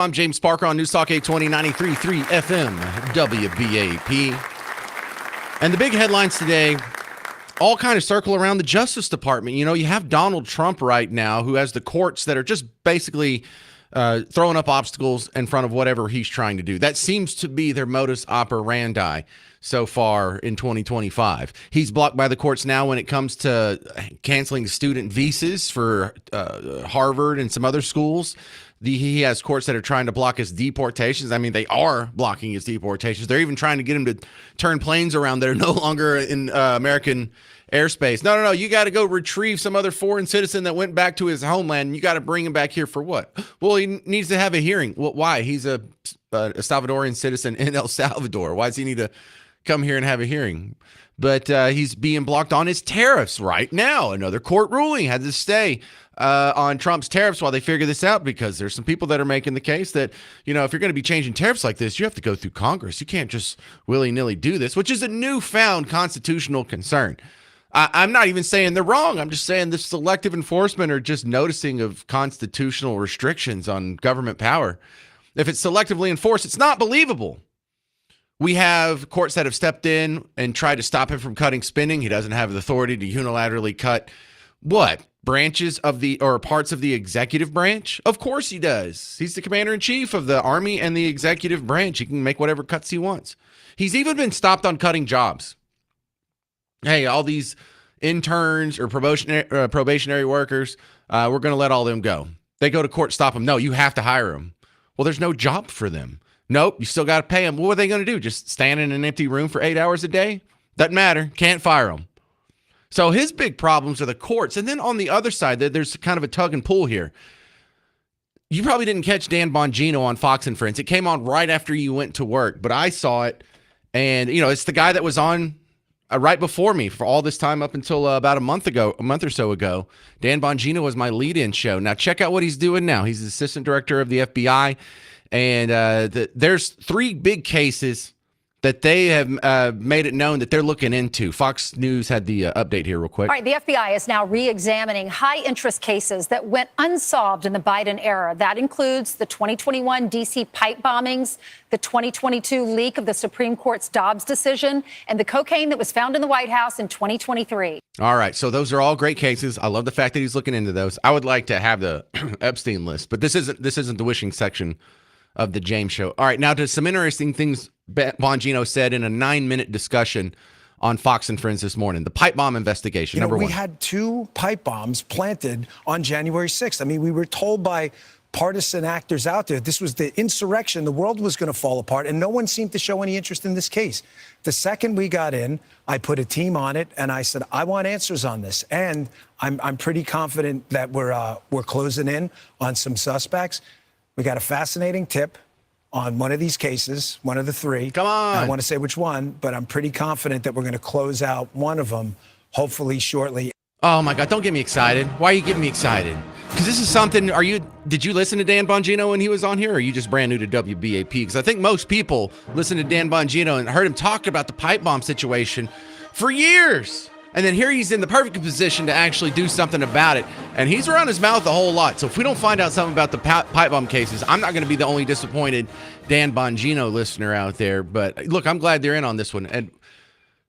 I'm James Parker on News Talk 820 93.3 FM WBAP. And the big headlines today all kind of circle around the Justice Department. You know, you have Donald Trump right now who has the courts that are just basically throwing up obstacles in front of whatever he's trying to do. That seems to be their modus operandi so far in 2025. He's blocked by the courts now when it comes to canceling student visas for Harvard and some other schools. He has courts that are trying to block his deportations. I mean, they are blocking his deportations. They're even trying to get him to turn planes around that are no longer in American airspace. No. You got to go retrieve some other foreign citizen that went back to his homeland, and you got to bring him back here for what? Well, he needs to have a hearing. Well, why? He's a Salvadorian citizen in El Salvador. Why does he need to come here and have a hearing? But he's being blocked on his tariffs right now. Another court ruling had to stay on Trump's tariffs while they figure this out, because there's some people that are making the case that, you know, if you're going to be changing tariffs like this, you have to go through Congress. You can't just willy-nilly do this, which is a newfound constitutional concern. I'm not even saying they're wrong. I'm just saying this selective enforcement or just noticing of constitutional restrictions on government power. If it's selectively enforced, it's not believable. We have courts that have stepped in and tried to stop him from cutting spending. He doesn't have the authority to unilaterally cut what? Branches of the or parts of the executive branch? Of course he does. He's the commander in chief of the Army and the executive branch. He can make whatever cuts he wants. He's even been stopped on cutting jobs. Hey, all these interns or probationary workers, we're going to let all them go. They go to court, stop them. No, you have to hire them. Well, there's no job for them. Nope, you still got to pay them. What are they going to do? Just stand in an empty room for 8 hours a day? Doesn't matter. Can't fire them. So his big problems are the courts. And then on the other side, there's kind of a tug and pull here. You probably didn't catch Dan Bongino on Fox and Friends. It came on right after you went to work, but I saw it. And, you know, it's the guy that was on right before me for all this time up until about a month or so ago. Dan Bongino was my lead-in show. Now, check out what he's doing now. He's the assistant director of the FBI. And there's three big cases that they have made it known that they're looking into. Fox News had the update here real quick. All right, the FBI is now re-examining high-interest cases that went unsolved in the Biden era. That includes the 2021 D.C. pipe bombings, the 2022 leak of the Supreme Court's Dobbs decision, and the cocaine that was found in the White House in 2023. All right, so those are all great cases. I love the fact that he's looking into those. I would like to have the Epstein list, but this isn't the wishing section of the James Show. All right, now to some interesting things Bongino said in a 9-minute discussion on Fox and Friends this morning. The pipe bomb investigation, number one. We had 2 pipe bombs planted on January 6th. I mean, we were told by partisan actors out there this was the insurrection. The world was going to fall apart, and no one seemed to show any interest in this case. The second we got in, I put a team on it, and I said, I want answers on this. And I'm pretty confident that we're closing in on some suspects. We got a fascinating tip on one of these cases, one of the 3. Come on. I want to say which one, but I'm pretty confident that we're going to close out one of them, hopefully shortly. Oh, my God. Don't get me excited. Why are you getting me excited? Because this is something, did you listen to Dan Bongino when he was on here, or are you just brand new to WBAP? Because I think most people listen to Dan Bongino and heard him talk about the pipe bomb situation for years. And then here he's in the perfect position to actually do something about it. And he's around his mouth a whole lot. So if we don't find out something about the pipe bomb cases, I'm not going to be the only disappointed Dan Bongino listener out there. But look, I'm glad they're in on this one. And,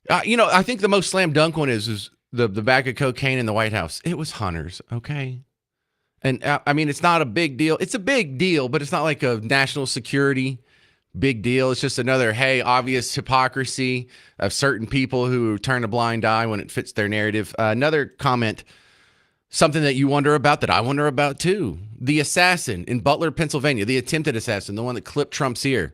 I think the most slam dunk one is the bag of cocaine in the White House. It was Hunter's, okay? And, it's not a big deal. It's a big deal, but it's not like a national security big deal. It's just another, obvious hypocrisy of certain people who turn a blind eye when it fits their narrative. Another comment, something that you wonder about, that I wonder about too. The assassin in Butler, Pennsylvania, the attempted assassin, the one that clipped Trump's ear.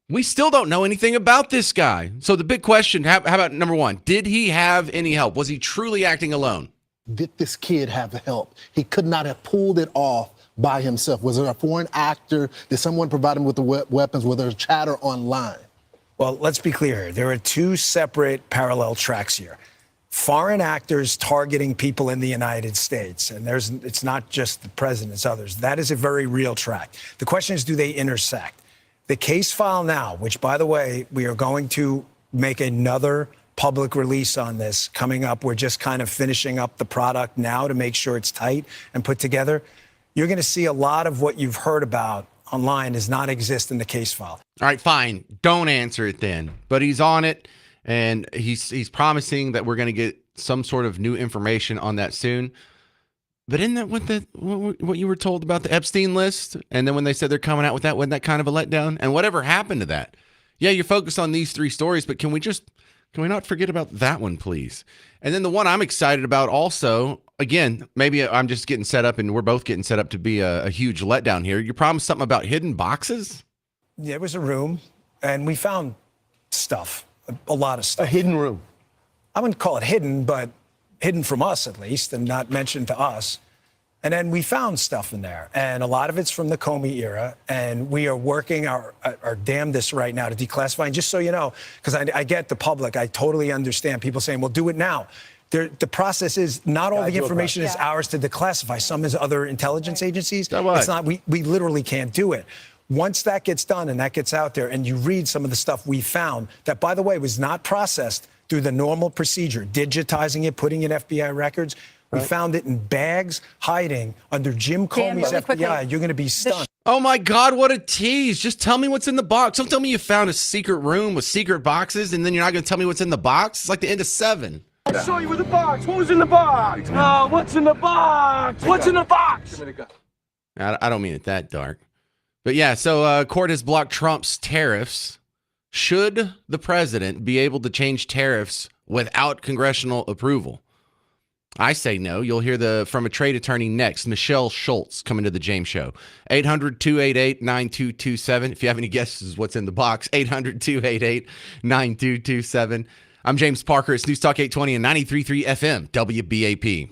We still don't know anything about this guy. So the big question, how about number one, did he have any help? Was he truly acting alone? Did this kid have help? He could not have pulled it off by himself. Was there a foreign actor? Did someone provide him with the weapons? Was there chatter online? Well, let's be clear. There are 2 separate parallel tracks here. Foreign actors targeting people in the United States. And it's not just the president, it's others. That is a very real track. The question is, do they intersect? The case file now, which, by the way, we are going to make another public release on this coming up. We're just kind of finishing up the product now to make sure it's tight and put together. You're going to see a lot of what you've heard about online does not exist in the case file. All right, fine. Don't answer it then. But he's on it, and he's promising that we're going to get some sort of new information on that soon. But isn't that what you were told about the Epstein list? And then when they said they're coming out with that, wasn't that kind of a letdown? And whatever happened to that? Yeah, you're focused on these 3 stories, but can we not forget about that one, please? And then the one I'm excited about also, again, maybe I'm just getting set up and we're both getting set up to be a huge letdown here. You promised something about hidden boxes? Yeah, it was a room, and we found stuff, a lot of stuff. A hidden room. I wouldn't call it hidden, but hidden from us at least, and not mentioned to us. And then we found stuff in there, and a lot of it's from the Comey era, and we are working our damnedest right now to declassify. And just so you know, because I get the public, I totally understand people saying, well, do it now. The process is not all the information is ours to declassify. Some is other intelligence agencies. It's not, we literally can't do it. Once that gets done and that gets out there and you read some of the stuff we found that, by the way, was not processed through the normal procedure, digitizing it, putting in FBI records. We found it in bags hiding under Jim Comey's really quickly, FBI. You're going to be stunned. Oh my God, what a tease. Just tell me what's in the box. Don't tell me you found a secret room with secret boxes and then you're not going to tell me what's in the box. It's like the end of 7. I'll show you with the box. What was in the box? Oh, what's in the box? What's in the box? I don't mean it that dark. But yeah, so court has blocked Trump's tariffs. Should the president be able to change tariffs without congressional approval? I say no. You'll hear from a trade attorney next. Michelle Schultz coming to the James Show. 800-288-9227. If you have any guesses what's in the box, 800-288-9227. I'm James Parker. It's News Talk 820 and 93.3 FM, WBAP.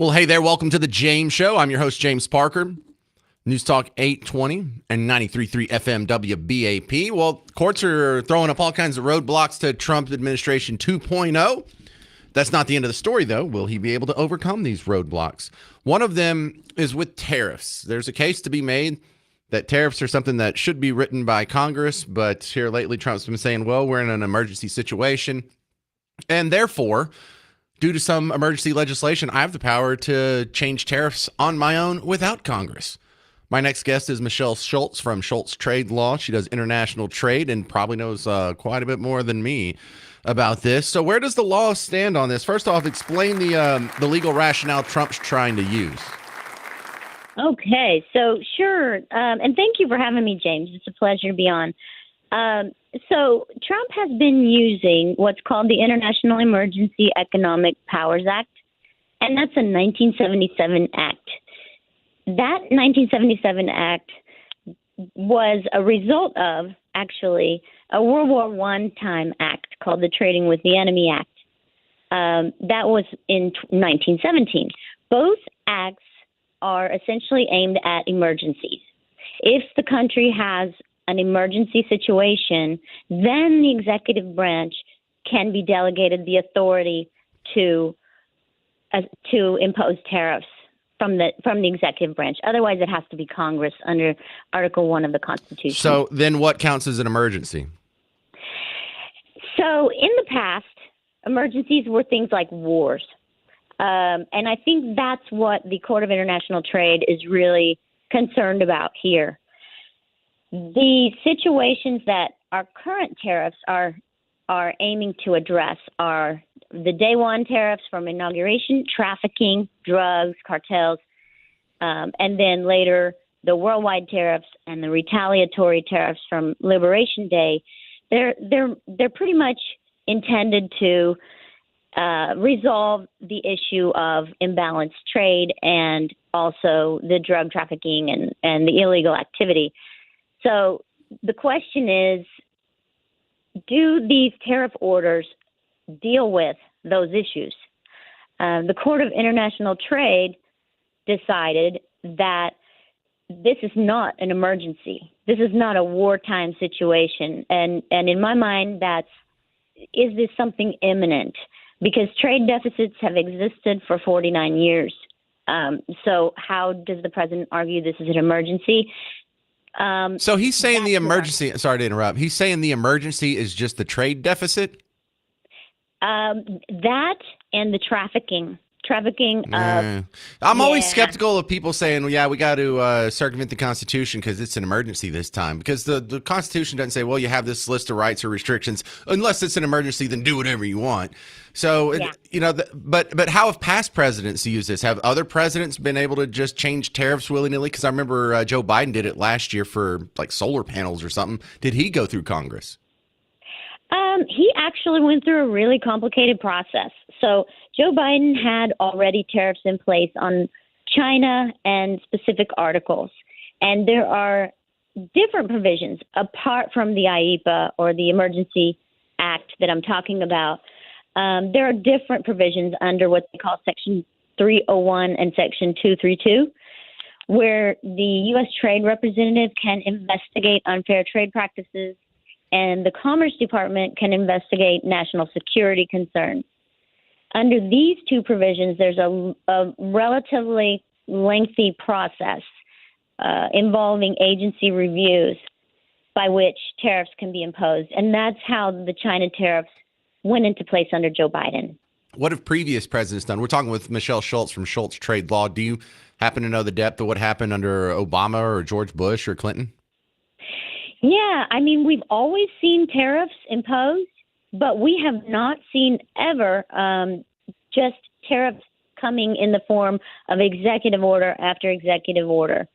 Well, hey there. Welcome to the James Show. I'm your host, James Parker. News Talk 820 and 93.3 FM WBAP. Well, courts are throwing up all kinds of roadblocks to Trump administration 2.0. That's not the end of the story, though. Will he be able to overcome these roadblocks? One of them is with tariffs. There's a case to be made that tariffs are something that should be written by Congress, but here lately Trump's been saying, well, we're in an emergency situation, and therefore, due to some emergency legislation, I have the power to change tariffs on my own without Congress. My next guest is Michelle Schultz from Schultz Trade Law. She does international trade and probably knows quite a bit more than me about this. So where does the law stand on this? First off, explain the legal rationale Trump's trying to use. Okay, so sure. And thank you for having me, James. It's a pleasure to be on. So Trump has been using what's called the International Emergency Economic Powers Act, and that's a 1977 act. That 1977 act was a result of, actually, a World War I time act called the Trading with the Enemy Act. That was in 1917. Both acts are essentially aimed at emergencies. If the country has an emergency situation, then the executive branch can be delegated the authority to impose tariffs from the executive branch. Otherwise, it has to be Congress under Article 1 of the Constitution. So then what counts as an emergency? So in the past, emergencies were things like wars. And I think that's what the Court of International Trade is really concerned about here. The situations that our current tariffs are aiming to address are the day one tariffs from inauguration, trafficking, drugs, cartels, and then later the worldwide tariffs and the retaliatory tariffs from Liberation Day. They're pretty much intended to resolve the issue of imbalanced trade and also the drug trafficking and the illegal activity. So the question is, do these tariff orders deal with those issues? The Court of International Trade decided that this is not an emergency. This is not a wartime situation. And in my mind, is this something imminent? Because trade deficits have existed for 49 years. So how does the president argue this is an emergency? So he's saying the emergency, sorry to interrupt, he's saying the emergency is just the trade deficit? That and the trafficking. I'm always skeptical of people saying, well, yeah, we got to circumvent the Constitution because it's an emergency this time. Because the Constitution doesn't say, well, you have this list of rights or restrictions. Unless it's an emergency, then do whatever you want. So, but how have past presidents used this? Have other presidents been able to just change tariffs willy-nilly? Because I remember Joe Biden did it last year for like solar panels or something. Did he go through Congress? He actually went through a really complicated process. So Joe Biden had already tariffs in place on China and specific articles. And there are different provisions apart from the IEEPA or the Emergency Act that I'm talking about. There are different provisions under what they call Section 301 and Section 232, where the U.S. Trade Representative can investigate unfair trade practices and the Commerce Department can investigate national security concerns. Under these two provisions, there's a relatively lengthy process involving agency reviews by which tariffs can be imposed. And that's how the China tariffs went into place under Joe Biden. What have previous presidents done? We're talking with Michelle Schultz from Schultz Trade Law. Do you happen to know the depth of what happened under Obama or George Bush or Clinton? Yeah, I mean, we've always seen tariffs imposed, but we have not seen ever just tariffs coming in the form of executive order after executive order.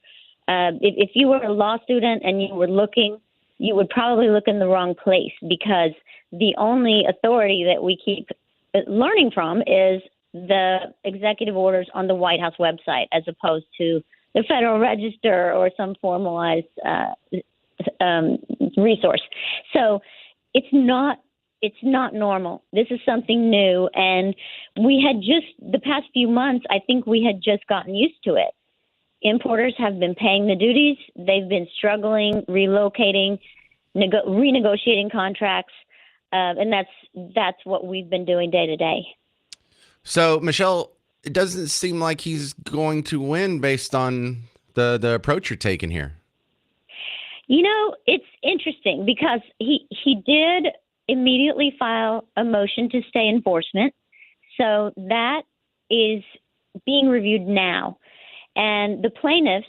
If you were a law student and you were looking, you would probably look in the wrong place, because the only authority that we keep learning from is the executive orders on the White House website, as opposed to the Federal Register or some formalized resource. So it's not It's not normal. This is something new. And we had just, the past few months, I think we had just gotten used to it. Importers have been paying the duties. They've been struggling, relocating, renegotiating contracts. And that's what we've been doing day to day. So, Michelle, it doesn't seem like he's going to win based on the approach you're taking here. You know, it's interesting because he did immediately file a motion to stay enforcement. So that is being reviewed now. And the plaintiffs,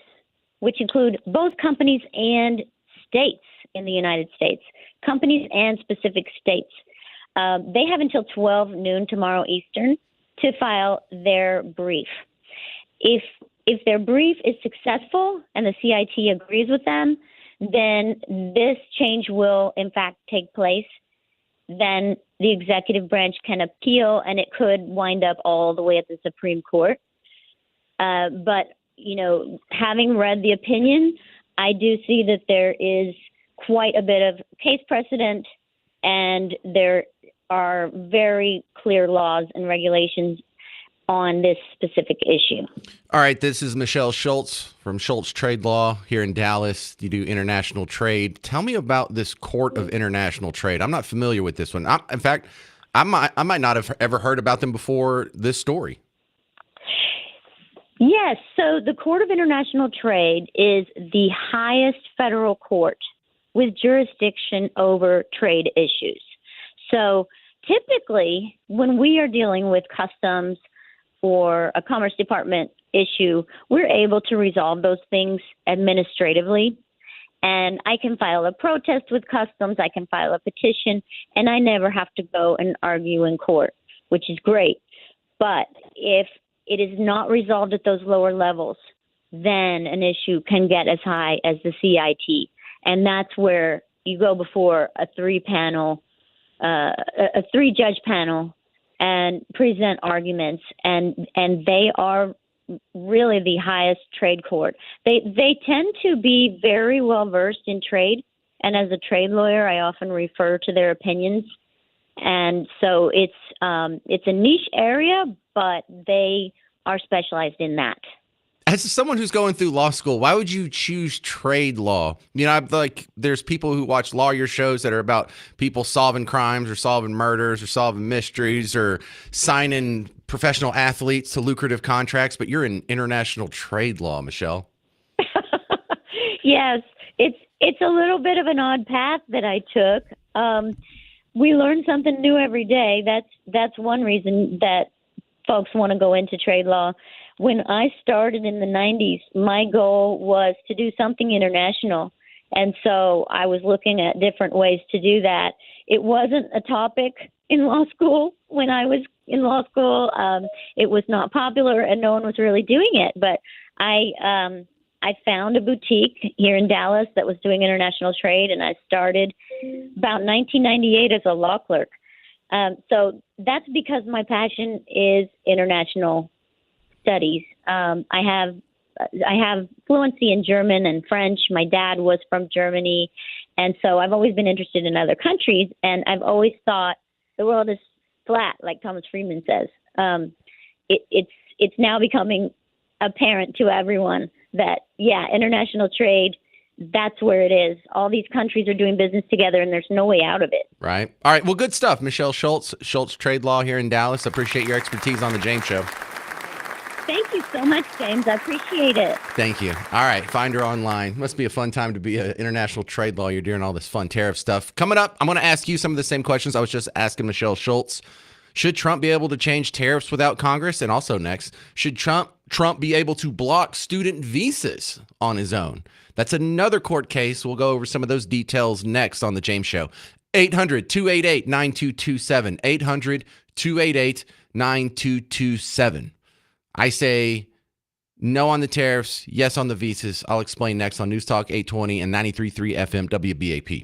which include both companies and states in the United States, companies and specific states, they have until 12 noon tomorrow Eastern to file their brief. If their brief is successful and the CIT agrees with them, then this change will in fact take place. Then the executive branch can appeal, and it could wind up all the way at the Supreme Court. But, you know, having read the opinion, I do see that there is quite a bit of case precedent, and there are very clear laws and regulations on this specific issue. All right, this is Michelle Schultz from Schultz Trade Law here in Dallas. You do international trade. Tell me about this Court of International Trade. I'm not familiar with this one. In fact, I might not have ever heard about them before this story. Yes, so the Court of International Trade is the highest federal court with jurisdiction over trade issues. So typically, when we are dealing with customs or a Commerce Department issue, we're able to resolve those things administratively. And I can file a protest with customs, I can file a petition, and I never have to go and argue in court, which is great. But if it is not resolved at those lower levels, then an issue can get as high as the CIT. And that's where you go before a three-judge panel and present arguments, and they are really the highest trade court. They tend to be very well versed in trade, and as a trade lawyer, I often refer to their opinions. And so it's a niche area, but they are specialized in that. As someone who's going through law school, why would you choose trade law? You know, there's people who watch lawyer shows that are about people solving crimes or solving murders or solving mysteries or signing professional athletes to lucrative contracts, but you're in international trade law, Michelle. Yes, it's a little bit of an odd path that I took. We learn something new every day. That's one reason that folks want to go into trade law. When I started in the 90s, my goal was to do something international. And so I was looking at different ways to do that. It wasn't a topic in law school when I was in law school. It was not popular and no one was really doing it. But I found a boutique here in Dallas that was doing international trade, and I started about 1998 as a law clerk. So that's because my passion is international studies. I have fluency in German and French. My dad was from Germany, and so I've always been interested in other countries. And I've always thought the world is flat, like Thomas Friedman says. It's now becoming apparent to everyone that international trade, that's where it is. All these countries are doing business together, and there's no way out of it. Right. All right. Well, good stuff, Michelle Schultz, Schultz Trade Law here in Dallas. Appreciate your expertise on the James Show. Thank you so much, James. I appreciate it. Thank you. All right. Find her online. Must be a fun time to be an international trade lawyer doing all this fun tariff stuff. Coming up, I'm going to ask you some of the same questions I was just asking Michelle Schultz. Should Trump be able to change tariffs without Congress? And also next, should Trump be able to block student visas on his own? That's another court case. We'll go over some of those details next on The James Show. 800-288-9227. 800-288-9227. I say no on the tariffs, yes on the visas. I'll explain next on News Talk 820 and 93.3 FM WBAP.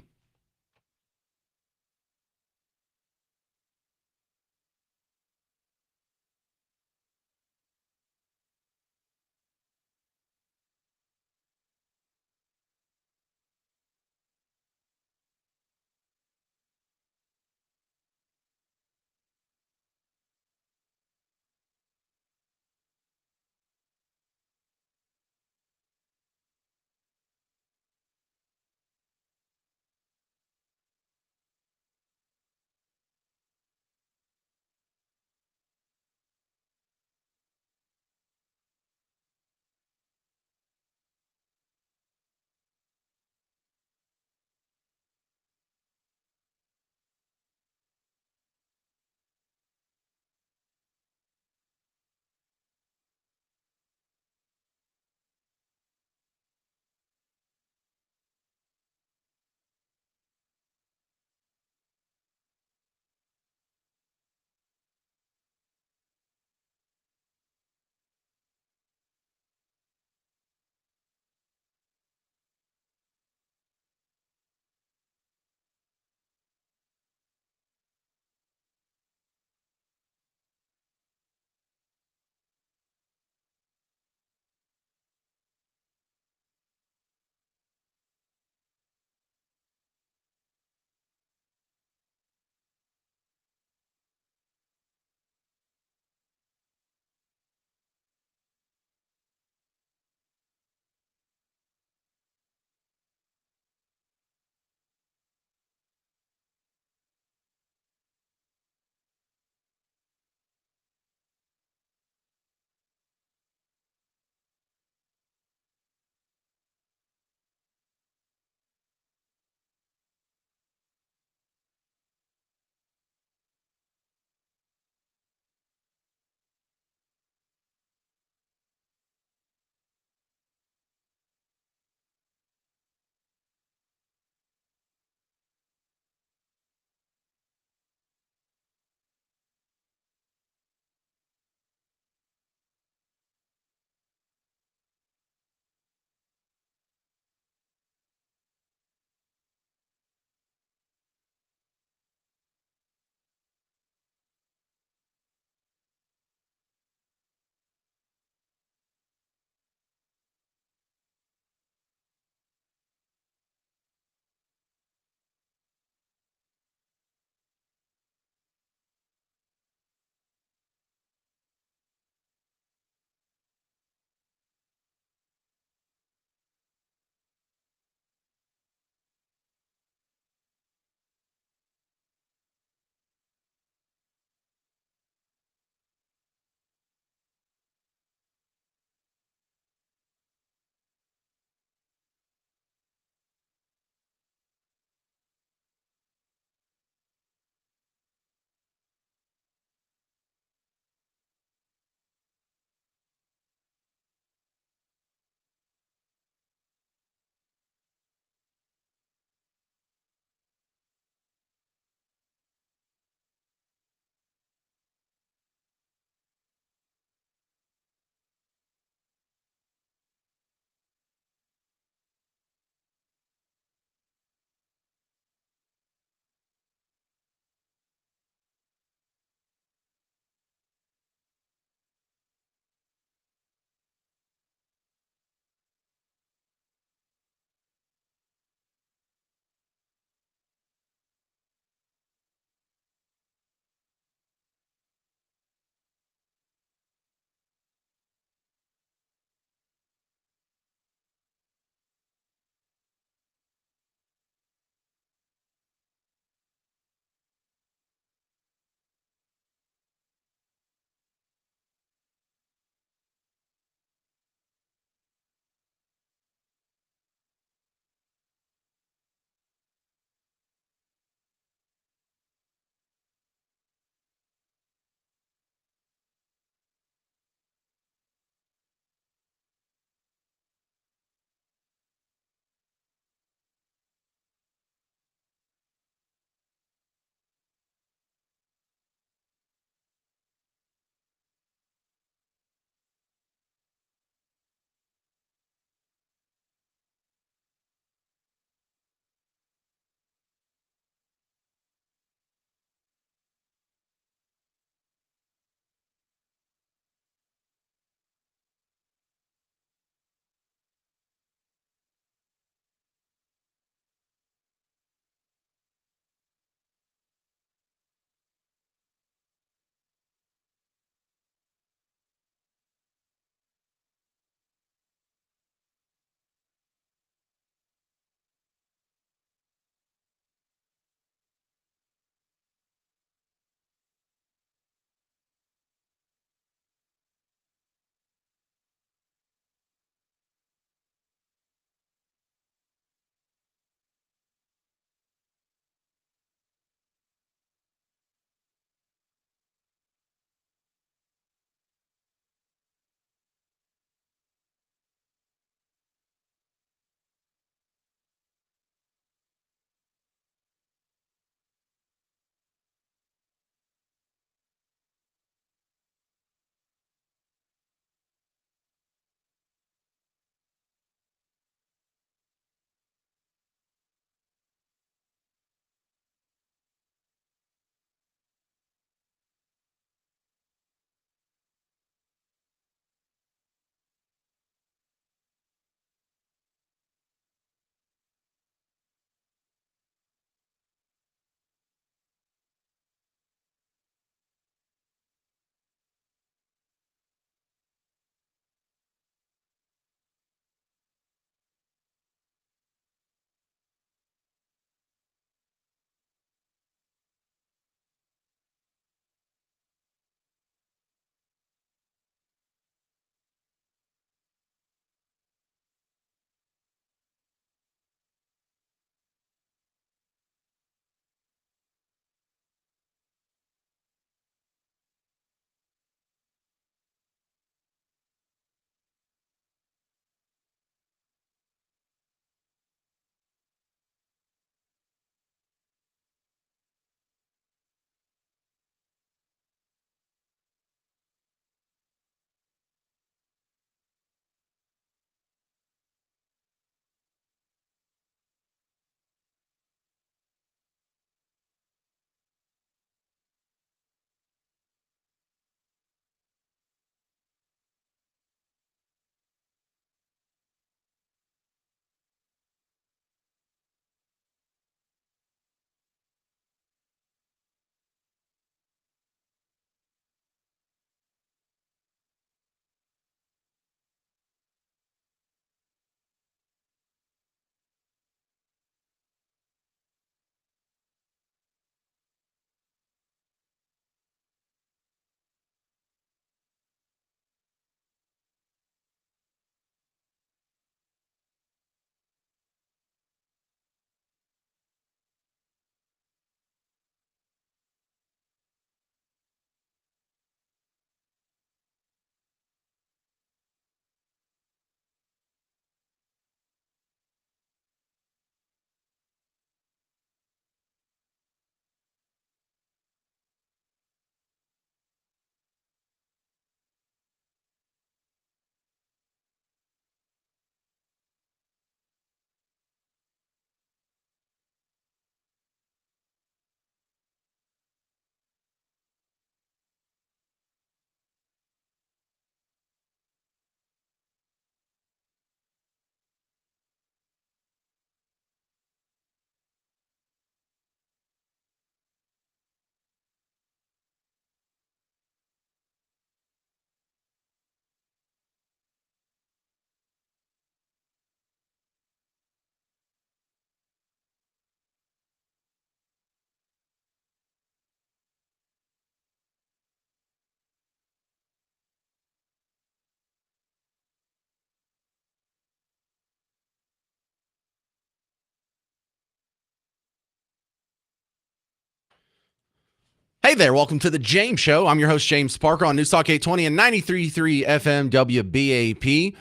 Hey there, welcome to the James Show. I'm your host, James Parker, on Newstalk 820 and 93.3 FM WBAP.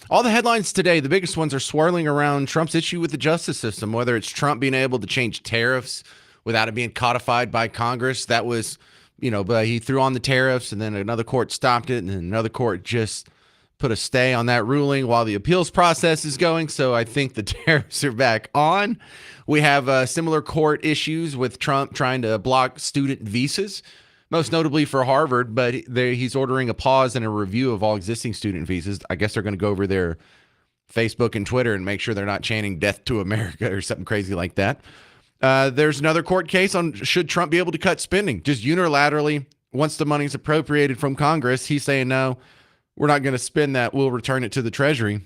All the headlines today, the biggest ones are swirling around Trump's issue with the justice system, whether it's Trump being able to change tariffs without it being codified by Congress. That was, but he threw on the tariffs and then another court stopped it and then another court just put a stay on that ruling while the appeals process is going. So I think the tariffs are back on. We have similar court issues with Trump trying to block student visas, most notably for Harvard, but he's ordering a pause and a review of all existing student visas. I guess they're going to go over their Facebook and Twitter and make sure they're not chanting "Death to America" or something crazy like that. There's another court case on should Trump be able to cut spending just unilaterally once the money's appropriated from Congress. He's saying, no, we're not going to spend that. We'll return it to the Treasury.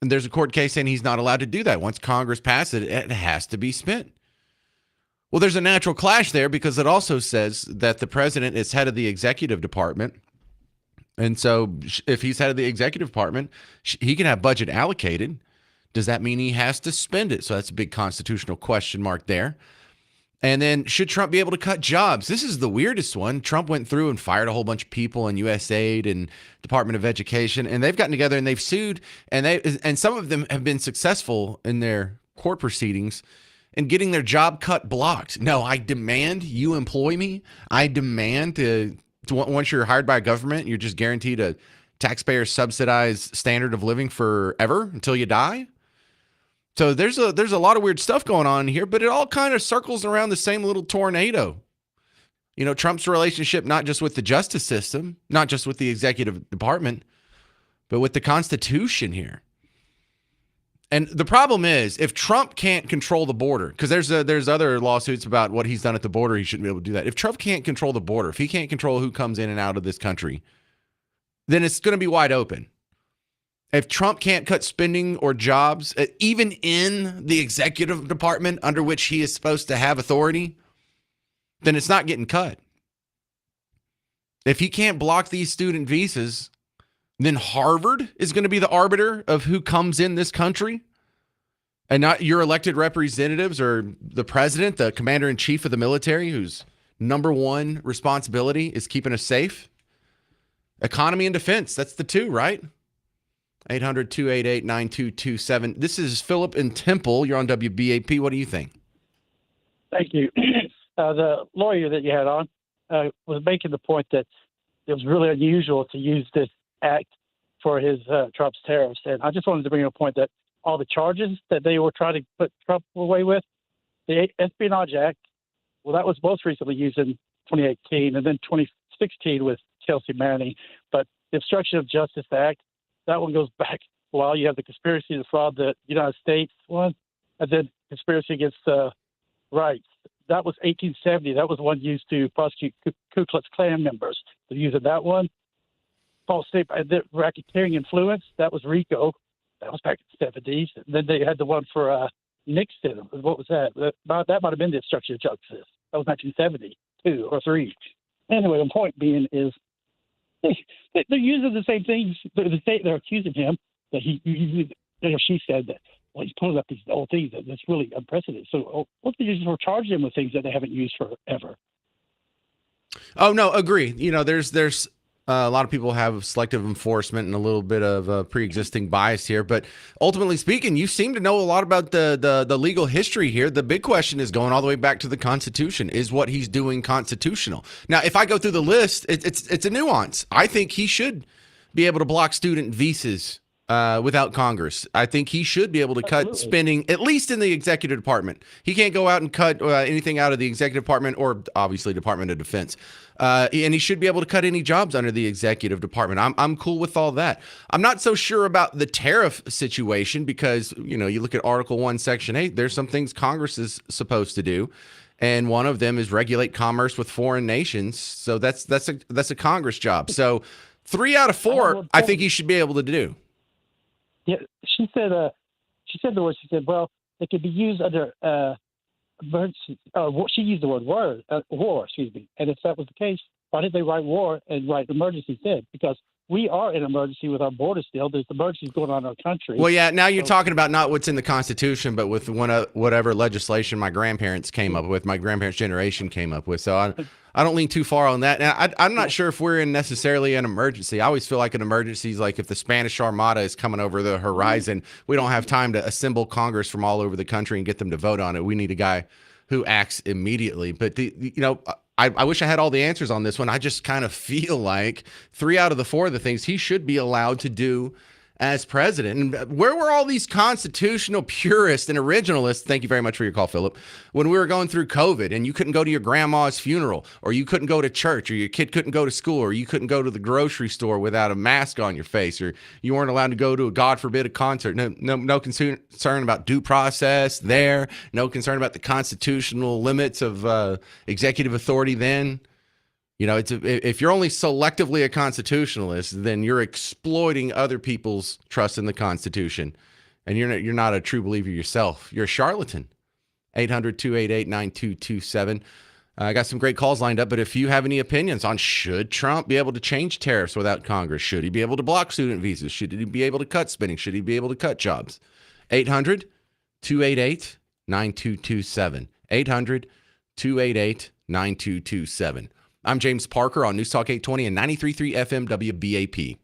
And there's a court case saying he's not allowed to do that. Once Congress passes it, it has to be spent. Well, there's a natural clash there because it also says that the president is head of the executive department. And so if he's head of the executive department, he can have budget allocated. Does that mean he has to spend it? So that's a big constitutional question mark there. And then should Trump be able to cut jobs? This is the weirdest one. Trump went through and fired a whole bunch of people in USAID and Department of Education, and they've gotten together and they've sued, and some of them have been successful in their court proceedings in getting their job cut blocked. No, I demand you employ me. I demand to once you're hired by a government, you're just guaranteed a taxpayer subsidized standard of living forever until you die. So there's a lot of weird stuff going on here, but it all kind of circles around the same little tornado. Trump's relationship, not just with the justice system, not just with the executive department, but with the Constitution here. And the problem is, if Trump can't control the border, because there's other lawsuits about what he's done at the border, he shouldn't be able to do that. If Trump can't control the border, if he can't control who comes in and out of this country, then it's going to be wide open. If Trump can't cut spending or jobs, even in the executive department under which he is supposed to have authority, then it's not getting cut. If he can't block these student visas, then Harvard is going to be the arbiter of who comes in this country, and not your elected representatives or the president, the commander-in-chief of the military, whose number one responsibility is keeping us safe. Economy and defense, that's the two, right? 800-288-9227. This is Philip in Temple. You're on WBAP. What do you think? Thank you. The lawyer that you had on was making the point that it was really unusual to use this act for his Trump's tariffs. And I just wanted to bring up a point that all the charges that they were trying to put Trump away with, the Espionage Act, well, that was most recently used in 2018 and then 2016 with Chelsea Manning. But the Obstruction of Justice Act, that one goes back a while. You have the conspiracy to defraud the United States one, and then conspiracy against rights. That was 1870. That was one used to prosecute Ku Klux Klan members. They're using that one. False statement, racketeering influence. That was RICO. That was back in the 70s. And then they had the one for Nixon. What was that? That might have been the obstruction of justice. That was 1972 or 3. Anyway, the point being is they're using the same things. They're accusing him that she said that, well, he's pulling up these old things that's really unprecedented. So what's the reason for charging him with things that they haven't used forever? Oh, no, agree. There's a lot of people have selective enforcement and a little bit of pre-existing bias here, but ultimately speaking, you seem to know a lot about the legal history here. The big question is going all the way back to the Constitution. Is what he's doing constitutional? Now, if I go through the list, it's a nuance. I think he should be able to block student visas without Congress. I think he should be able to cut spending, at least in the executive department. He can't go out and cut anything out of the executive department or obviously Department of Defense. And he should be able to cut any jobs under the executive department. I'm cool with all that. I'm not so sure about the tariff situation because, you look at Article 1, Section 8, there's some things Congress is supposed to do. And one of them is regulate commerce with foreign nations. So that's a Congress job. So 3 out of 4, I think he should be able to do. Yeah, she said, well, it could be used under emergency. She used the word war, excuse me. And if that was the case, why did they write war and write emergency instead? Because we are in emergency with our border still. There's emergencies going on in our country. Well, yeah, now you're talking about not what's in the Constitution, but with whatever legislation my grandparents came up with, my grandparents' generation came up with. So I don't lean too far on that. And I'm not sure if we're in necessarily an emergency. I always feel like an emergency is like if the Spanish Armada is coming over the horizon, we don't have time to assemble Congress from all over the country and get them to vote on it. We need a guy who acts immediately. But I wish I had all the answers on this one. I just kind of feel like 3 out of the 4 of the things he should be allowed to do as president. And where were all these constitutional purists and originalists? Thank you very much for your call, Philip. When we were going through COVID and you couldn't go to your grandma's funeral, or you couldn't go to church, or your kid couldn't go to school, or you couldn't go to the grocery store without a mask on your face, or you weren't allowed to go to God forbid, a concert. No concern about due process there. No concern about the constitutional limits of executive authority then. If you're only selectively a constitutionalist, then you're exploiting other people's trust in the Constitution, and you're not a true believer yourself. You're a charlatan. 800-288-9227. I got some great calls lined up, but if you have any opinions on should Trump be able to change tariffs without Congress, should he be able to block student visas, should he be able to cut spending, should he be able to cut jobs? 800-288-9227. 800-288-9227. I'm James Parker on News Talk 820 and 93.3 FM WBAP.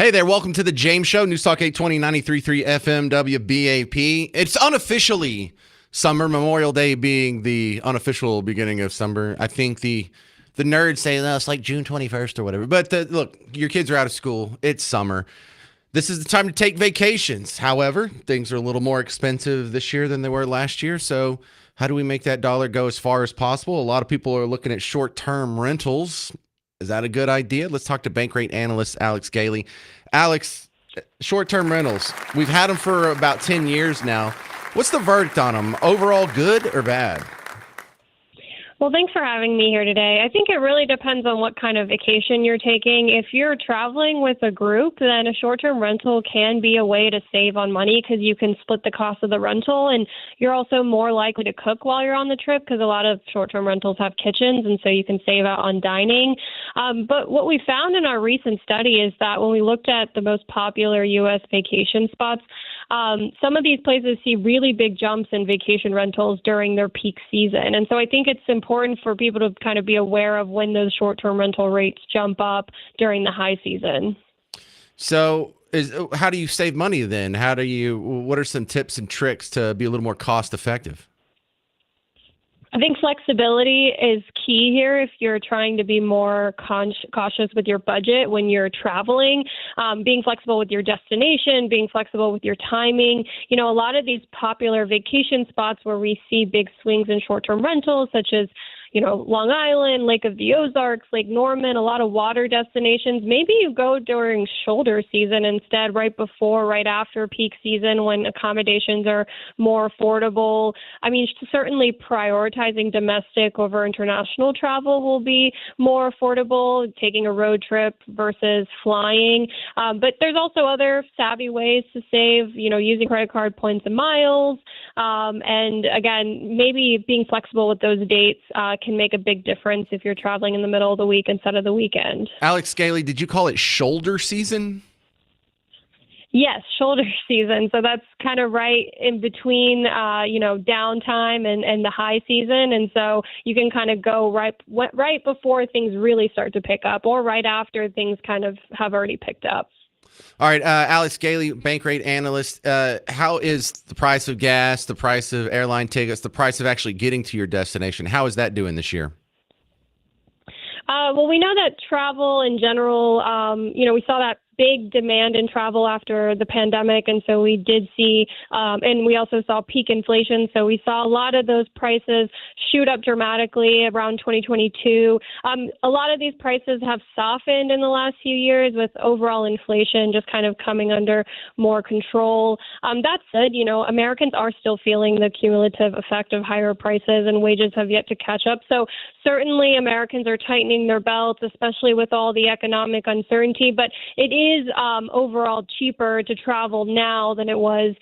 Hey there, welcome to the James Show, News Talk 820, 93.3 FM, WBAP. It's unofficially summer, Memorial Day being the unofficial beginning of summer. I think the nerds say, no, it's like June 21st or whatever. But look, your kids are out of school. It's summer. This is the time to take vacations. However, things are a little more expensive this year than they were last year. So how do we make that dollar go as far as possible? A lot of people are looking at short-term rentals. Is that a good idea? Let's talk to Bankrate analyst Alex Gailey. Alex, short-term rentals. We've had them for about 10 years now. What's the verdict on them? Overall good or bad? Well, thanks for having me here today. I think it really depends on what kind of vacation you're taking. If you're traveling with a group, then a short-term rental can be a way to save on money because you can split the cost of the rental, and you're also more likely to cook while you're on the trip because a lot of short-term rentals have kitchens, and so you can save out on dining. But what we found in our recent study is that when we looked at the most popular U.S. vacation spots, some of these places see really big jumps in vacation rentals during their peak season. And so I think it's important for people to kind of be aware of when those short-term rental rates jump up during the high season. So how do you save money then? What are some tips and tricks to be a little more cost effective? I think flexibility is key here if you're trying to be more cautious with your budget when you're traveling. Being flexible with your destination, being flexible with your timing. You know, a lot of these popular vacation spots where we see big swings in short-term rentals, such as Long Island, Lake of the Ozarks, Lake Norman, a lot of water destinations. Maybe you go during shoulder season instead, right before, right after peak season when accommodations are more affordable. I mean, certainly prioritizing domestic over international travel will be more affordable, taking a road trip versus flying. But there's also other savvy ways to save, using credit card points and miles. And again, maybe being flexible with those dates can make a big difference if you're traveling in the middle of the week instead of the weekend. Alex Gailey, did you call it shoulder season? Yes, shoulder season. So that's kind of right in between, downtime and the high season. And so you can kind of go right before things really start to pick up or right after things kind of have already picked up. All right, Alex Gailey, Bankrate analyst. How is the price of gas, the price of airline tickets, the price of actually getting to your destination? How is that doing this year? Well, we know that travel in general, we saw that big demand in travel after the pandemic. And so we did see, and we also saw peak inflation. So we saw a lot of those prices shoot up dramatically around 2022. A lot of these prices have softened in the last few years with overall inflation just kind of coming under more control. That said, Americans are still feeling the cumulative effect of higher prices and wages have yet to catch up. So certainly Americans are tightening their belts, especially with all the economic uncertainty. But it is overall cheaper to travel now than it was,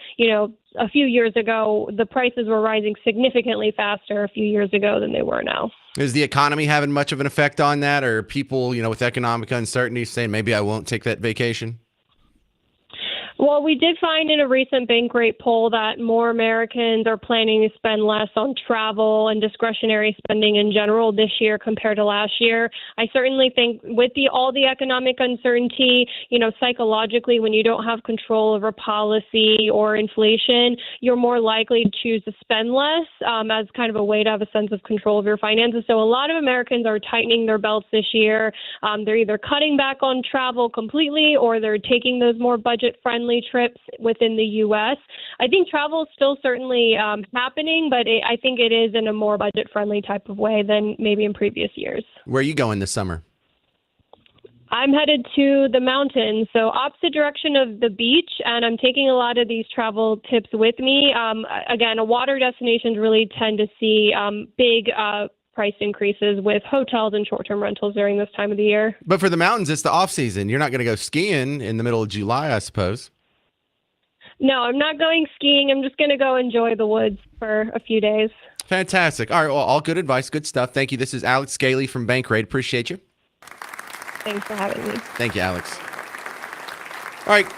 a few years ago. The prices were rising significantly faster a few years ago than they were now. Is the economy having much of an effect on that? Or people, with economic uncertainty saying maybe I won't take that vacation? Well, we did find in a recent Bankrate poll that more Americans are planning to spend less on travel and discretionary spending in general this year compared to last year. I certainly think with all the economic uncertainty, psychologically, when you don't have control over policy or inflation, you're more likely to choose to spend less as kind of a way to have a sense of control of your finances. So a lot of Americans are tightening their belts this year. They're either cutting back on travel completely or they're taking those more budget-friendly trips within the U.S. I think travel is still certainly happening, but I think it is in a more budget-friendly type of way than maybe in previous years. Where are you going this summer? I'm headed to the mountains, so opposite direction of the beach, and I'm taking a lot of these travel tips with me. Again, water destinations really tend to see big price increases with hotels and short-term rentals during this time of the year. But for the mountains, it's the off season. You're not going to go skiing in the middle of July, I suppose. No, I'm not going skiing. I'm just going to go enjoy the woods for a few days. Fantastic. All right. Well, all good advice. Good stuff. Thank you. This is Alex Gailey from Bankrate. Appreciate you. Thanks for having me. Thank you, Alex. All right.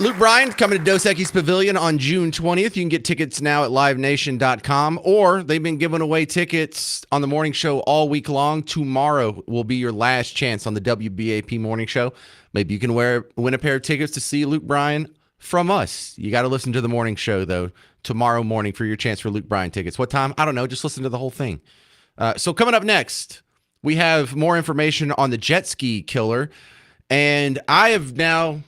Luke Bryan coming to Dos Equis Pavilion on June 20th. You can get tickets now at livenation.com, or they've been giving away tickets on the morning show all week long. Tomorrow will be your last chance on the WBAP morning show. Maybe you can win a pair of tickets to see Luke Bryan from us. You got to listen to the morning show, though, tomorrow morning for your chance for Luke Bryan tickets. What time? I don't know. Just listen to the whole thing. So coming up next, we have more information on the jet ski killer. And I have now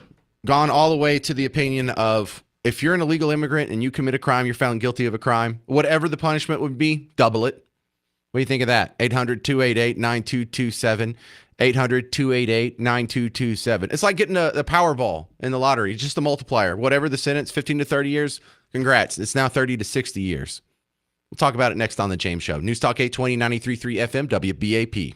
gone all the way to the opinion of, if you're an illegal immigrant and you commit a crime, you're found guilty of a crime, whatever the punishment would be, double it. What do you think of that? 800-288-9227. 800-288-9227. It's like getting the Powerball in the lottery. It's just a multiplier. Whatever the sentence, 15 to 30 years, congrats. It's now 30 to 60 years. We'll talk about it next on The James Show. News Talk 820, 93.3 FM, WBAP.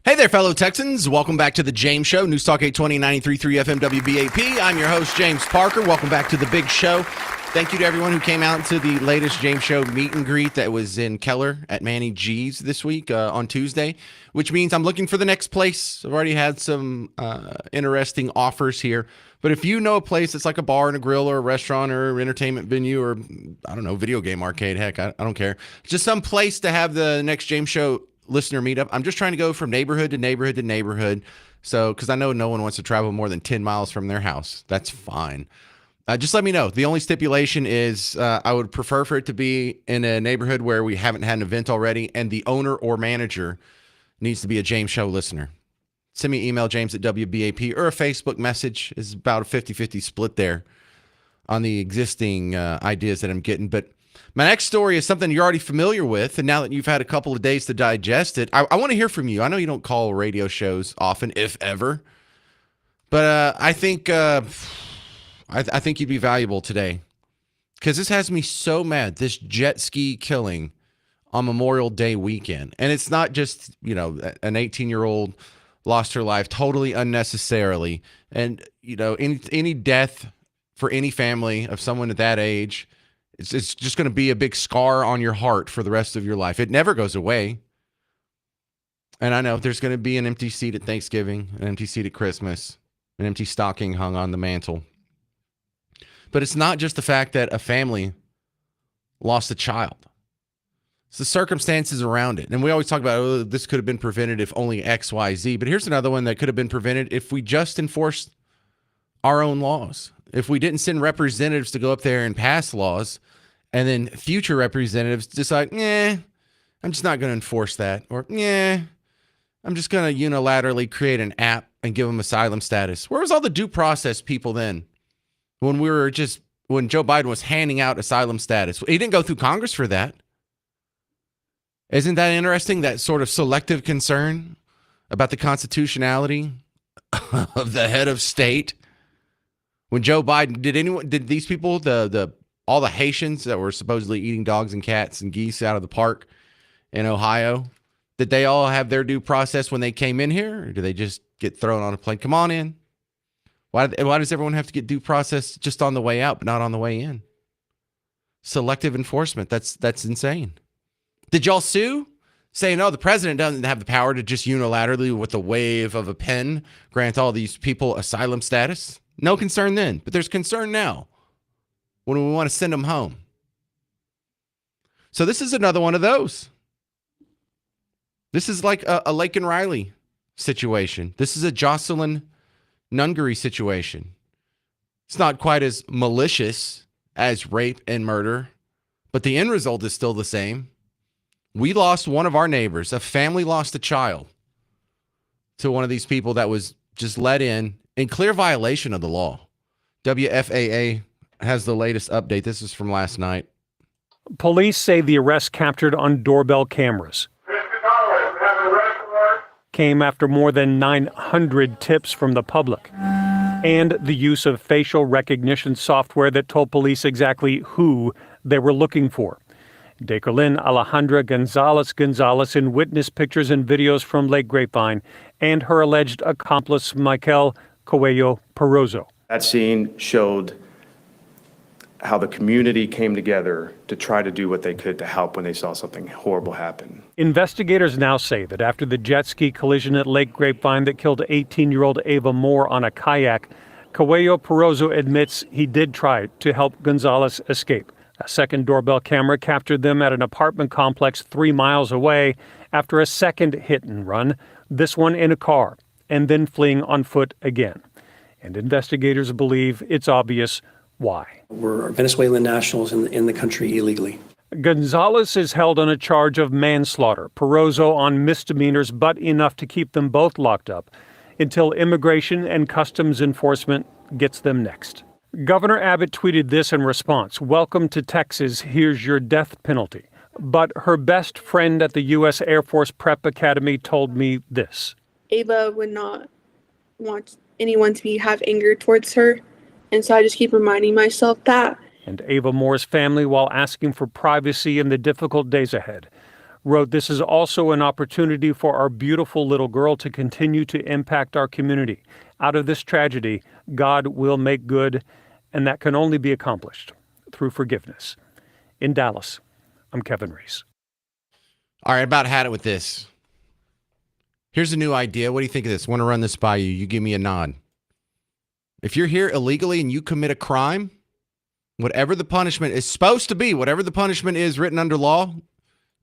Hey there, fellow Texans. Welcome back to the James Show, News Talk 820, 93.3 FM WBAP. I'm your host, James Parker. Welcome back to the big show. Thank you to everyone who came out to the latest James Show meet and greet that was in Keller at Manny G's this week on Tuesday, which means I'm looking for the next place. I've already had some interesting offers here. But if you know a place that's like a bar and a grill or a restaurant or entertainment venue or, I don't know, video game arcade, heck, I don't care. Just some place to have the next James Show listener meetup. I'm just trying to go from neighborhood to neighborhood to neighborhood. So, because I know no one wants to travel more than 10 miles from their house. That's fine. Just let me know. The only stipulation is I would prefer for it to be in a neighborhood where we haven't had an event already, and the owner or manager needs to be a James Show listener. Send me an email, james@WBAP, or a Facebook message. Is about a 50-50 split there on the existing ideas that I'm getting. But my next story is something you're already familiar with, and now that you've had a couple of days to digest it, I want to hear from you. I know you don't call radio shows often, if ever, but I think I think you'd be valuable today because this has me so mad. This jet ski killing on Memorial Day weekend, and it's not just an 18-year-old lost her life totally unnecessarily, and any death for any family of someone at that age. It's just going to be a big scar on your heart for the rest of your life. It never goes away. And I know there's going to be an empty seat at Thanksgiving, an empty seat at Christmas, an empty stocking hung on the mantle. But it's not just the fact that a family lost a child. It's the circumstances around it. And we always talk about, this could have been prevented if only X, Y, Z. But here's another one that could have been prevented if we just enforced our own laws. If we didn't send representatives to go up there and pass laws, and then future representatives decide, I'm just not going to enforce that. Or, I'm just going to unilaterally create an app and give them asylum status. Where was all the due process people then? When Joe Biden was handing out asylum status. He didn't go through Congress for that. Isn't that interesting? That sort of selective concern about the constitutionality of the head of state. When Joe Biden, did these people, all the Haitians that were supposedly eating dogs and cats and geese out of the park in Ohio, did they all have their due process when they came in here? Or do they just get thrown on a plane? Come on in. Why does everyone have to get due process just on the way out, but not on the way in? Selective enforcement. That's insane. Did y'all sue? Saying, no, the president doesn't have the power to just unilaterally, with a wave of a pen, grant all these people asylum status? No concern then, but there's concern now when we want to send them home. So this is another one of those. This is like a Laken Riley situation. This is a Jocelyn Nungaray situation. It's not quite as malicious as rape and murder, but the end result is still the same. We lost one of our neighbors. A family lost a child to one of these people that was just let in clear violation of the law. WFAA has the latest update. This is from last night. Police say the arrest captured on doorbell cameras came after more than 900 tips from the public and the use of facial recognition software that told police exactly who they were looking for. Deckerlin Alejandra Gonzalez in witness pictures and videos from Lake Grapevine, and her alleged accomplice, Michael Coelho Perozo. That scene showed how the community came together to try to do what they could to help when they saw something horrible happen. Investigators now say that after the jet ski collision at Lake Grapevine that killed 18-year-old Ava Moore on a kayak, Coelho Perozo admits he did try to help Gonzalez escape. A second doorbell camera captured them at an apartment complex 3 miles away after a second hit and run, this one in a car, and then fleeing on foot again. And investigators believe it's obvious why. We're Venezuelan nationals in the country illegally. Gonzalez is held on a charge of manslaughter, Perozo on misdemeanors, but enough to keep them both locked up until Immigration and Customs Enforcement gets them next. Governor Abbott tweeted this in response: "Welcome to Texas, here's your death penalty." But her best friend at the U.S. Air Force Prep Academy told me this. Ava would not want anyone to have anger towards her, and so I just keep reminding myself that. And Ava Moore's family, while asking for privacy in the difficult days ahead, wrote, "This is also an opportunity for our beautiful little girl to continue to impact our community. Out of this tragedy, God will make good, and that can only be accomplished through forgiveness." In Dallas, I'm Kevin Reese. All right, about had it with this. Here's a new idea. What do you think of this? Want to run this by you? You give me a nod. If you're here illegally and you commit a crime, whatever the punishment is supposed to be, whatever the punishment is written under law,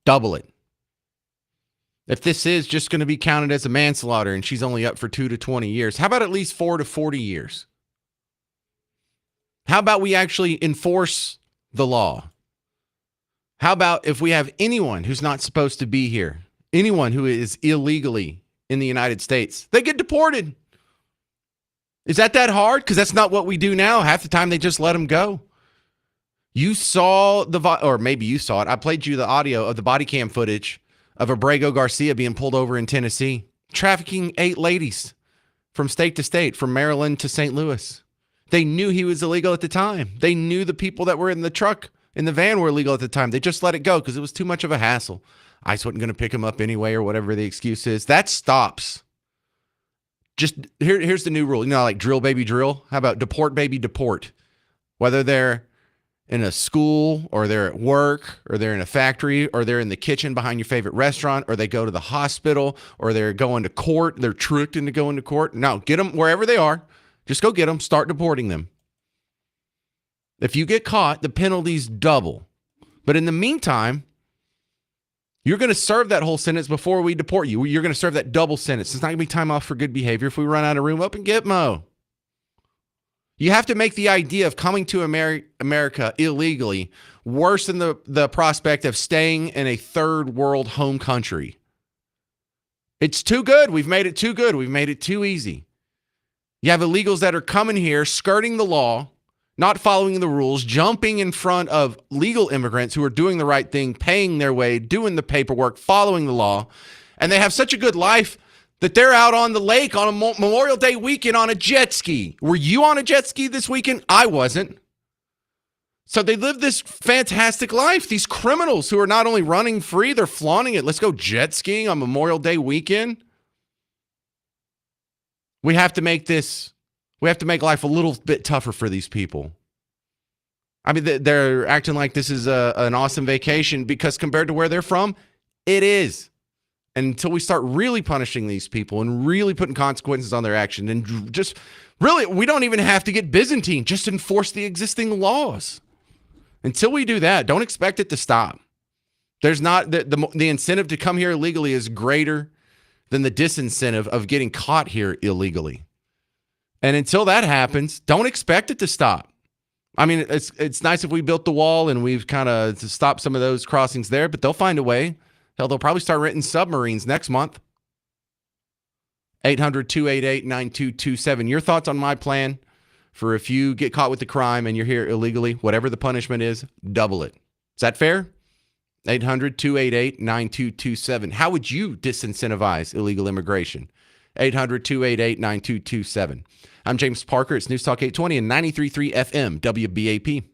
double it. If this is just going to be counted as a manslaughter and she's only up for 2 to 20 years, how about at least 4 to 40 years? How about we actually enforce the law? How about if we have anyone who's not supposed to be here, anyone who is illegally in the United States, they get deported? Is that hard? Because that's not what we do now. Half the time they just let them go. You saw or maybe you saw it. I played you the audio of the body cam footage of Abrego Garcia being pulled over in Tennessee, trafficking 8 ladies from state to state, from Maryland to St. Louis. They knew he was illegal at the time. They knew the people that were in the truck, in the van, were illegal at the time. They just let it go because it was too much of a hassle. ICE wasn't going to pick him up anyway, or whatever the excuse is. That stops. Just here's the new rule. You know, like drill baby drill. How about deport baby deport? Whether they're in a school, or they're at work, or they're in a factory, or they're in the kitchen behind your favorite restaurant, or they go to the hospital, or they're going to court, they're tricked into going to court. No, get them wherever they are. Just go get them. Start deporting them. If you get caught, the penalties double. But in the meantime, you're going to serve that whole sentence before we deport you. You're going to serve that double sentence. It's not going to be time off for good behavior. If we run out of room, up and Gitmo. You have to make the idea of coming to America illegally worse than the prospect of staying in a third world home country. It's too good. We've made it too good. We've made it too easy. You have illegals that are coming here, skirting the law, not following the rules, jumping in front of legal immigrants who are doing the right thing, paying their way, doing the paperwork, following the law. And they have such a good life that they're out on the lake on a Memorial Day weekend on a jet ski. Were you on a jet ski this weekend? I wasn't. So they live this fantastic life. These criminals who are not only running free, they're flaunting it. Let's go jet skiing on Memorial Day weekend. We have to make life a little bit tougher for these people. I mean, they're acting like this is an awesome vacation because compared to where they're from, it is. And until we start really punishing these people and really putting consequences on their action, and just really, we don't even have to get Byzantine, just enforce the existing laws. Until we do that, don't expect it to stop. There's not the incentive to come here illegally is greater than the disincentive of getting caught here illegally. And until that happens, don't expect it to stop. I mean, it's nice if we built the wall and we've kind of stopped some of those crossings there, but they'll find a way. Hell, they'll probably start renting submarines next month. 800-288-9227. Your thoughts on my plan for if you get caught with the crime and you're here illegally, whatever the punishment is, double it. Is that fair? 800-288-9227. How would you disincentivize illegal immigration? 800-288-9227. I'm James Parker. It's News Talk 820 and 93.3 FM WBAP.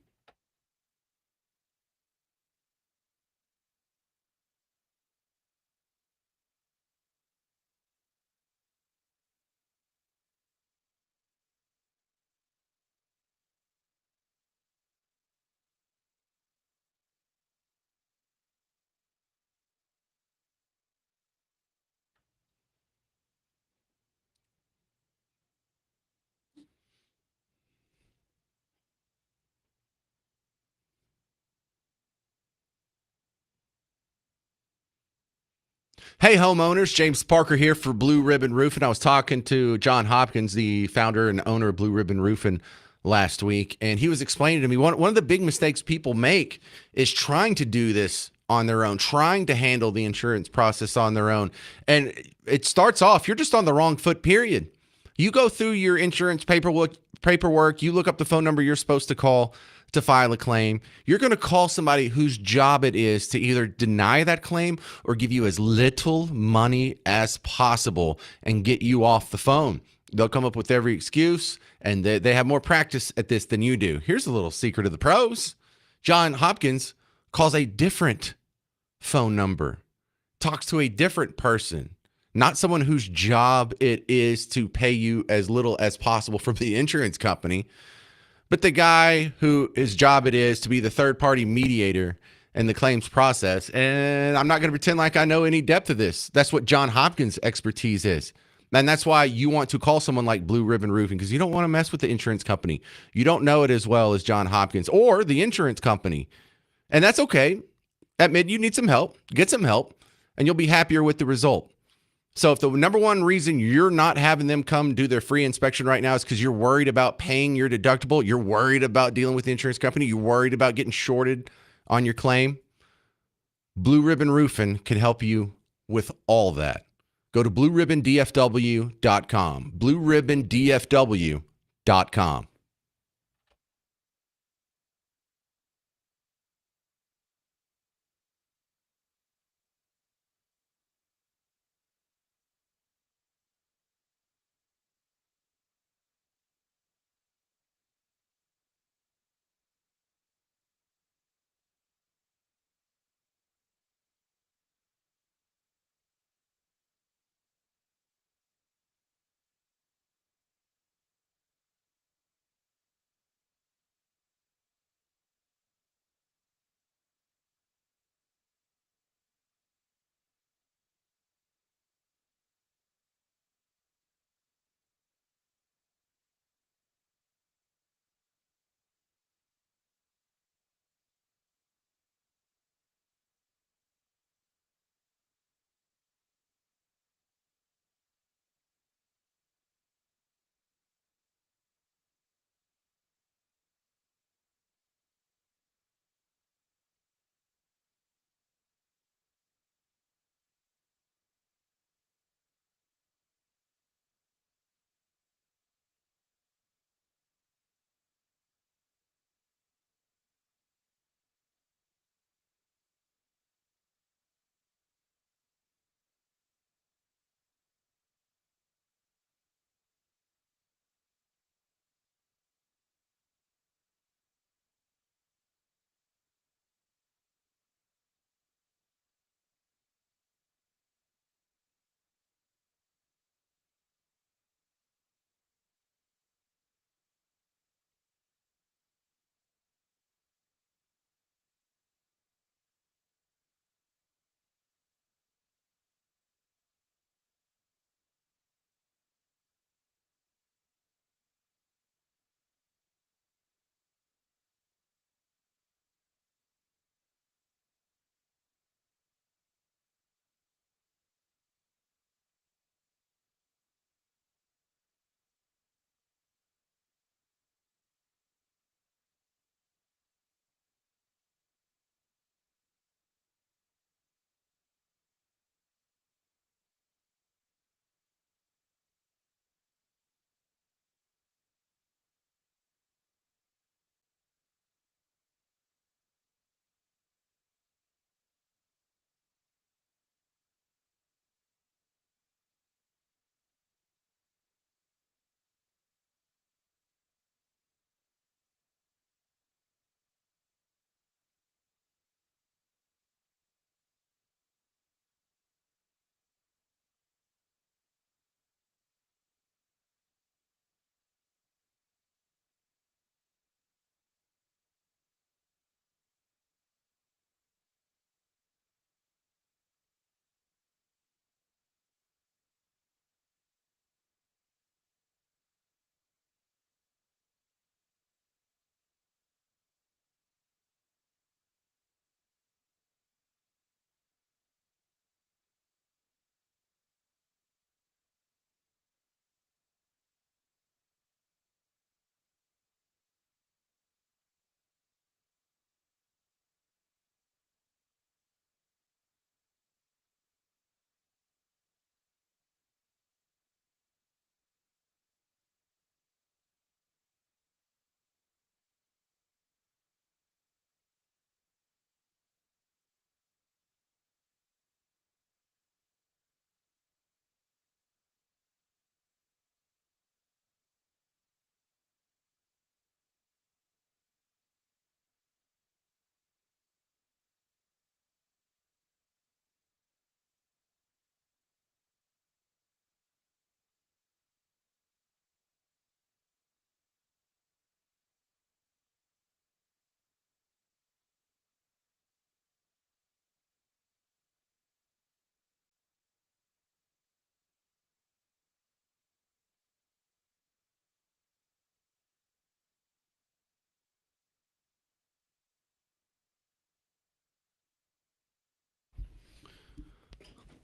Hey, homeowners. James Parker here for Blue Ribbon Roofing. I was talking to John Hopkins, the founder and owner of Blue Ribbon Roofing, last week, and he was explaining to me one of the big mistakes people make is trying to do this on their own, trying to handle the insurance process on their own. And it starts off, you're just on the wrong foot, period. You go through your insurance paperwork, you look up the phone number you're supposed to call to file a claim. You're going to call somebody whose job it is to either deny that claim or give you as little money as possible and get you off the phone. They'll come up with every excuse, and they have more practice at this than you do. Here's a little secret of the pros. John Hopkins calls a different phone number talks to a different person, not someone whose job it is to pay you as little as possible from the insurance company, but the guy who his job it is to be the third party mediator in the claims process. And I'm not going to pretend like I know any depth of this. That's what John Hopkins' expertise is. And that's why you want to call someone like Blue Ribbon Roofing, because you don't want to mess with the insurance company. You don't know it as well as John Hopkins or the insurance company. And that's okay. Admit you need some help, get some help, and you'll be happier with the result. So if the number one reason you're not having them come do their free inspection right now is because you're worried about paying your deductible, you're worried about dealing with the insurance company, you're worried about getting shorted on your claim, Blue Ribbon Roofing can help you with all that. Go to blueribbondfw.com, blueribbondfw.com.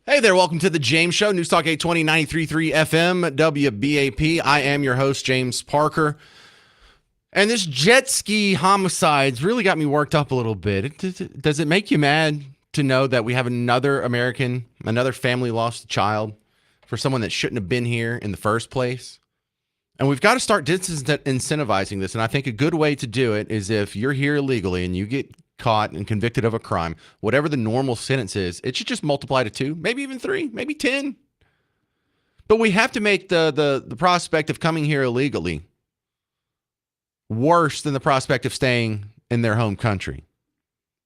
Hey there, welcome to the James Show, News Talk 820, 93.3 FM, WBAP. I am your host, James Parker. And this jet ski homicides really got me worked up a little bit. Does it make you mad to know that we have another family lost a child for someone that shouldn't have been here in the first place? And we've got to start disincentivizing this. And I think a good way to do it is if you're here illegally and you get caught and convicted of a crime, whatever the normal sentence is, it should just multiply to 2, maybe even 3, maybe 10. But we have to make the prospect of coming here illegally worse than the prospect of staying in their home country.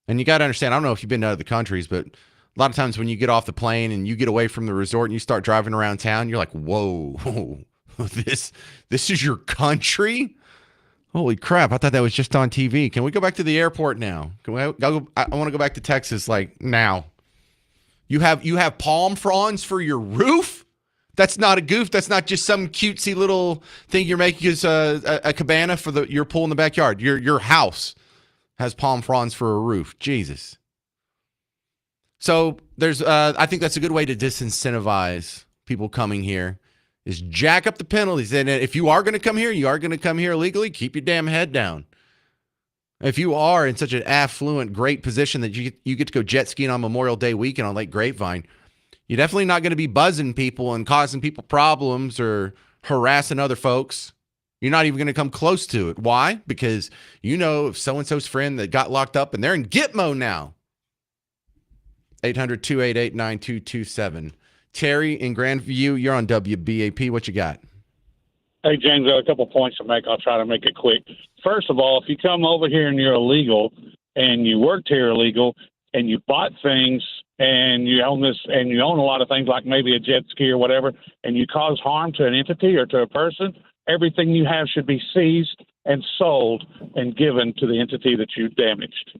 And you got to understand, I don't know if you've been to other countries, but a lot of times when you get off the plane and you get away from the resort and you start driving around town, you're like, whoa, this is your country? Holy crap, I thought that was just on TV. Can we go back to the airport now? I want to go back to Texas like now. You have palm fronds for your roof? That's not a goof. That's not just some cutesy little thing you're making as a cabana for your pool in the backyard. Your house has palm fronds for a roof. Jesus. So I think that's a good way to disincentivize people coming here, is jack up the penalties. And if you are going to come here, you are going to come here illegally, keep your damn head down. If you are in such an affluent, great position that you get to go jet skiing on Memorial Day weekend on Lake Grapevine, you're definitely not going to be buzzing people and causing people problems or harassing other folks. You're not even going to come close to it. Why? Because you know so-and-so's friend that got locked up and they're in Gitmo now. 800-288-9227. Terry in Grandview, you're on WBAP. What you got? Hey, James, I got a couple points to make. I'll try to make it quick. First of all, if you come over here and you're illegal and you worked here illegal and you bought things and you own a lot of things like maybe a jet ski or whatever, and you cause harm to an entity or to a person, everything you have should be seized and sold and given to the entity that you damaged.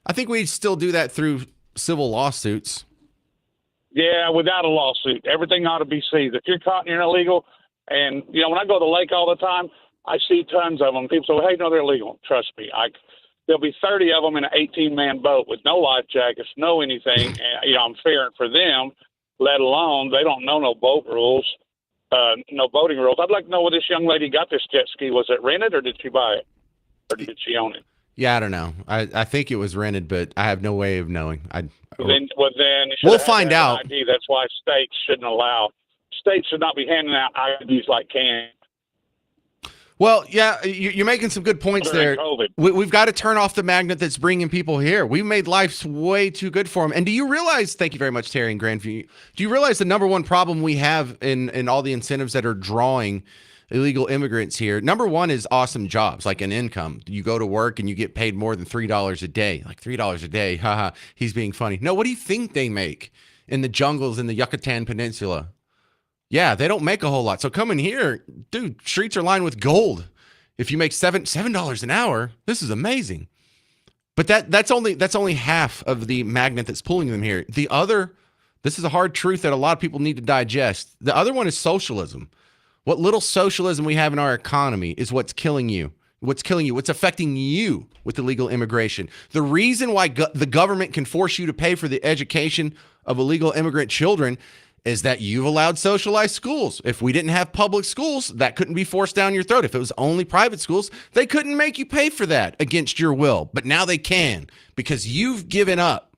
I think we still do that through civil lawsuits. Yeah, without a lawsuit. Everything ought to be seized. If you're caught and you're illegal, and, when I go to the lake all the time, I see tons of them. People say, hey, no, they're illegal. Trust me. There'll be 30 of them in an 18-man boat with no life jackets, no anything. And, I'm fearing for them, let alone they don't know no boat rules, no boating rules. I'd like to know where this young lady got this jet ski. Was it rented or did she buy it? Or did she own it? Yeah, I don't know. I think it was rented, but I have no way of knowing. Then you we'll find out. ID. That's why states should not be handing out IDs like candy. Well, yeah, you're making some good points there. We've got to turn off the magnet that's bringing people here. We've made life way too good for them. And do you realize, thank you very much, Terry in Grandview, do you realize the number one problem we have in all the incentives that are drawing illegal immigrants here? Number one is awesome jobs, like an income. You go to work and you get paid more than $3 a day. Like $3 a day. Haha, he's being funny. No, what do you think they make in the jungles in the Yucatan Peninsula? Yeah, they don't make a whole lot. So coming here, dude, streets are lined with gold. If you make $7 an hour, this is amazing. But that's only half of the magnet that's pulling them here. The other, this is a hard truth that a lot of people need to digest. The other one is socialism. What little socialism we have in our economy is what's killing you. What's affecting you with illegal immigration. The reason why the government can force you to pay for the education of illegal immigrant children is that you've allowed socialized schools. If we didn't have public schools, that couldn't be forced down your throat. If it was only private schools, they couldn't make you pay for that against your will. But now they can, because you've given up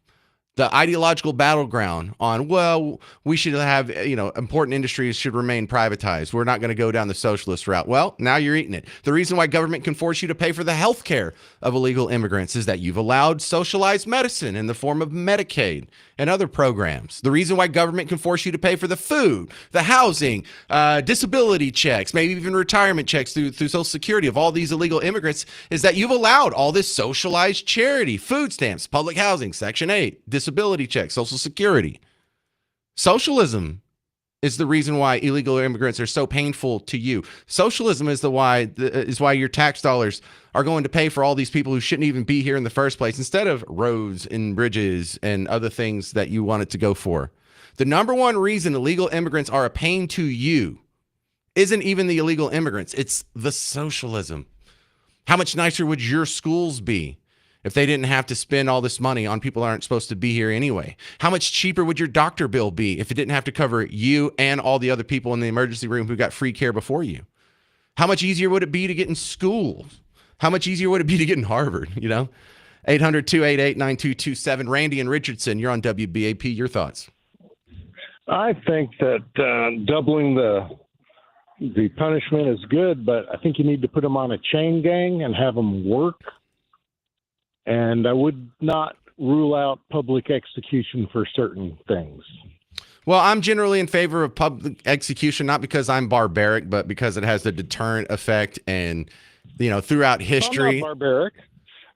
the ideological battleground on, well, we should have, important industries should remain privatized. We're not going to go down the socialist route. Well, now you're eating it. The reason why government can force you to pay for the health care of illegal immigrants is that you've allowed socialized medicine in the form of Medicaid and other programs. The reason why government can force you to pay for the food, the housing, disability checks, maybe even retirement checks through Social Security of all these illegal immigrants is that you've allowed all this socialized charity, food stamps, public housing, Section 8, disability checks, Social Security. Socialism is the reason why illegal immigrants are so painful to you. Socialism is why your tax dollars are going to pay for all these people who shouldn't even be here in the first place, instead of roads and bridges and other things that you want it to go for. The number one reason illegal immigrants are a pain to you isn't even the illegal immigrants. It's the socialism. How much nicer would your schools be if they didn't have to spend all this money on people that aren't supposed to be here anyway? How much cheaper would your doctor bill be if it didn't have to cover you and all the other people in the emergency room who got free care before you? How much easier would it be to get in school? How much easier would it be to get in Harvard? 800-288-9227. Randy and Richardson, you're on WBAP. Your thoughts? I think that doubling the punishment is good, but I think you need to put them on a chain gang and have them work. And I would not rule out public execution for certain things. Well, I'm generally in favor of public execution, not because I'm barbaric, but because it has the deterrent effect. And, throughout history. I'm not barbaric.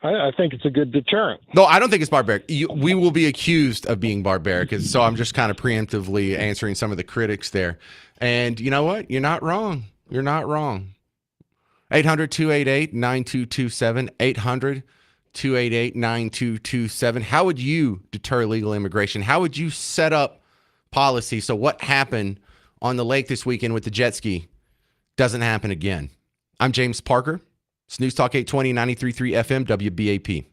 I think it's a good deterrent. No, I don't think it's barbaric. We will be accused of being barbaric. So I'm just kind of preemptively answering some of the critics there. And you know what? You're not wrong. You're not wrong. 800-288-9227. 800-288-9227. How would you deter illegal immigration? How would you set up policy so what happened on the lake this weekend with the jet ski doesn't happen again? I'm James Parker. It's News Talk 820, 93.3 FM, WBAP.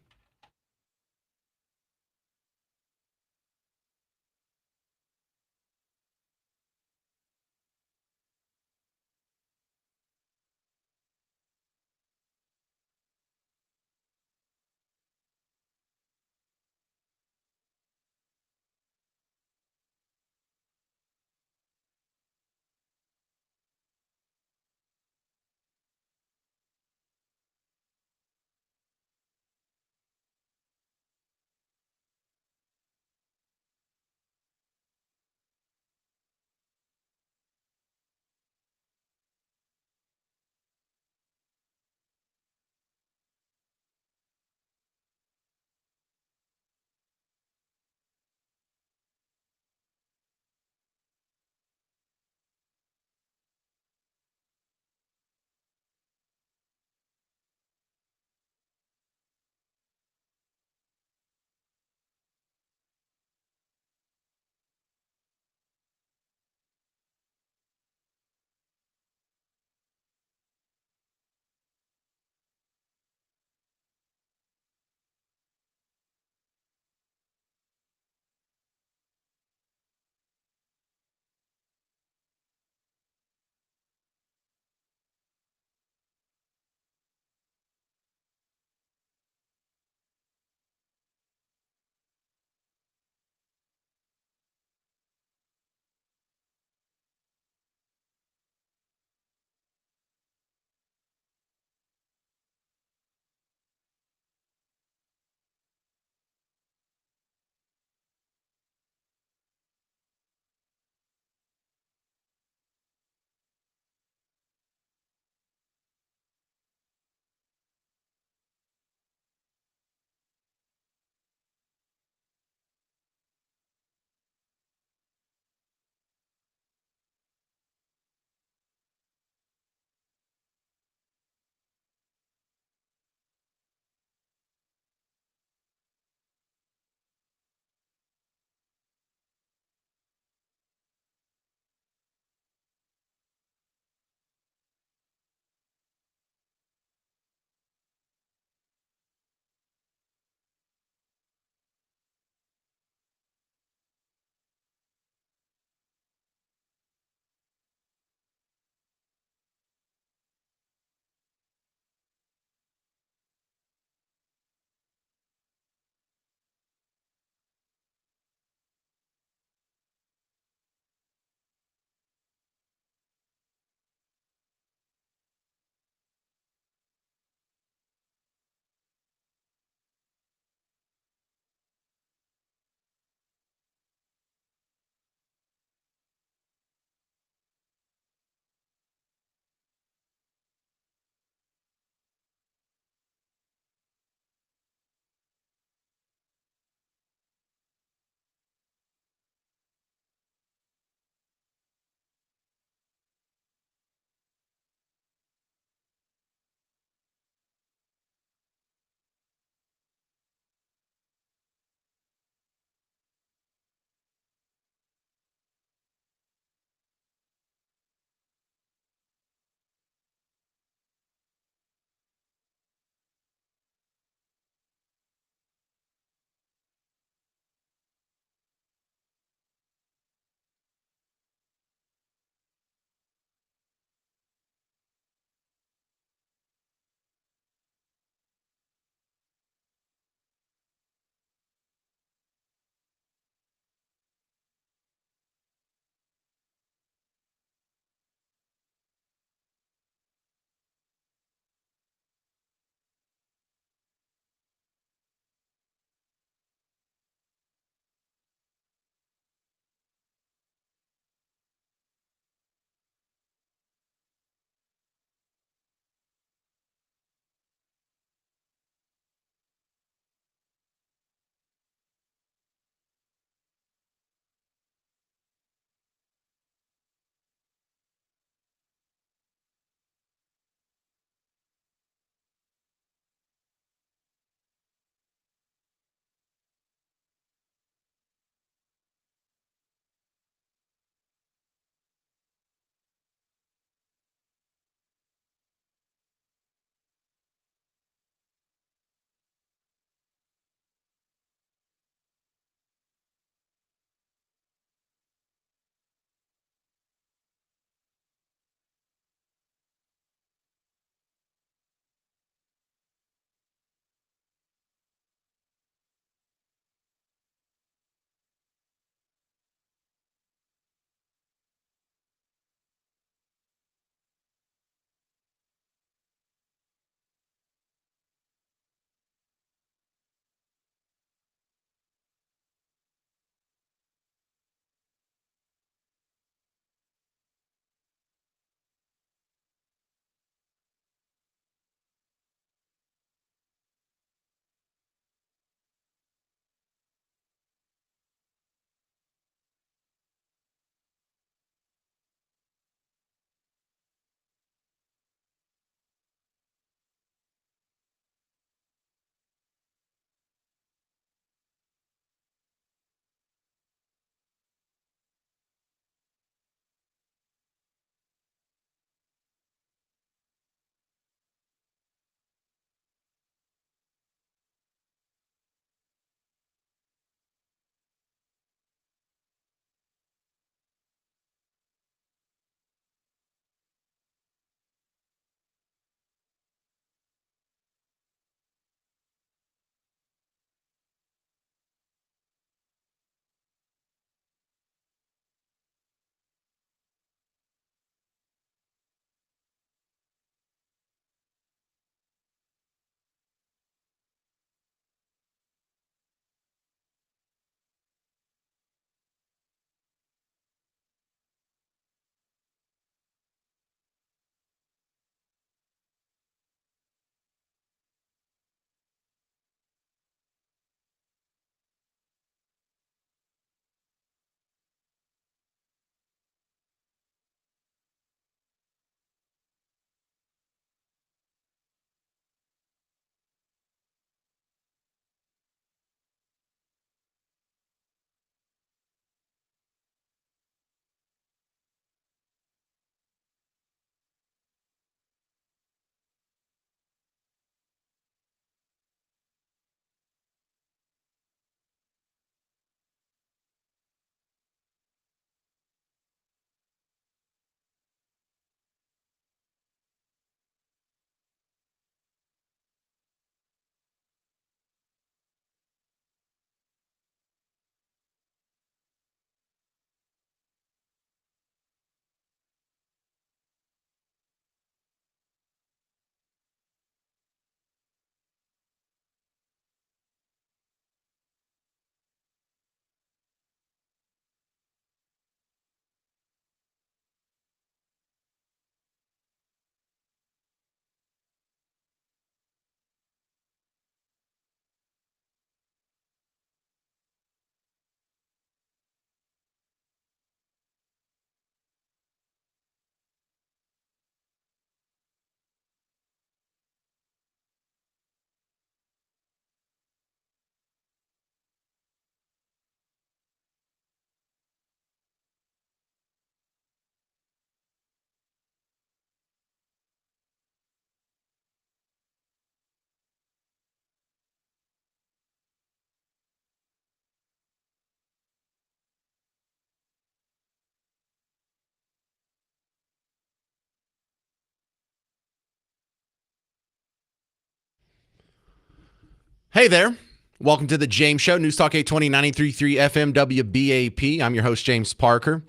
Hey there. Welcome to the James Show, News Talk 820 93.3 FM WBAP. I'm your host, James Parker.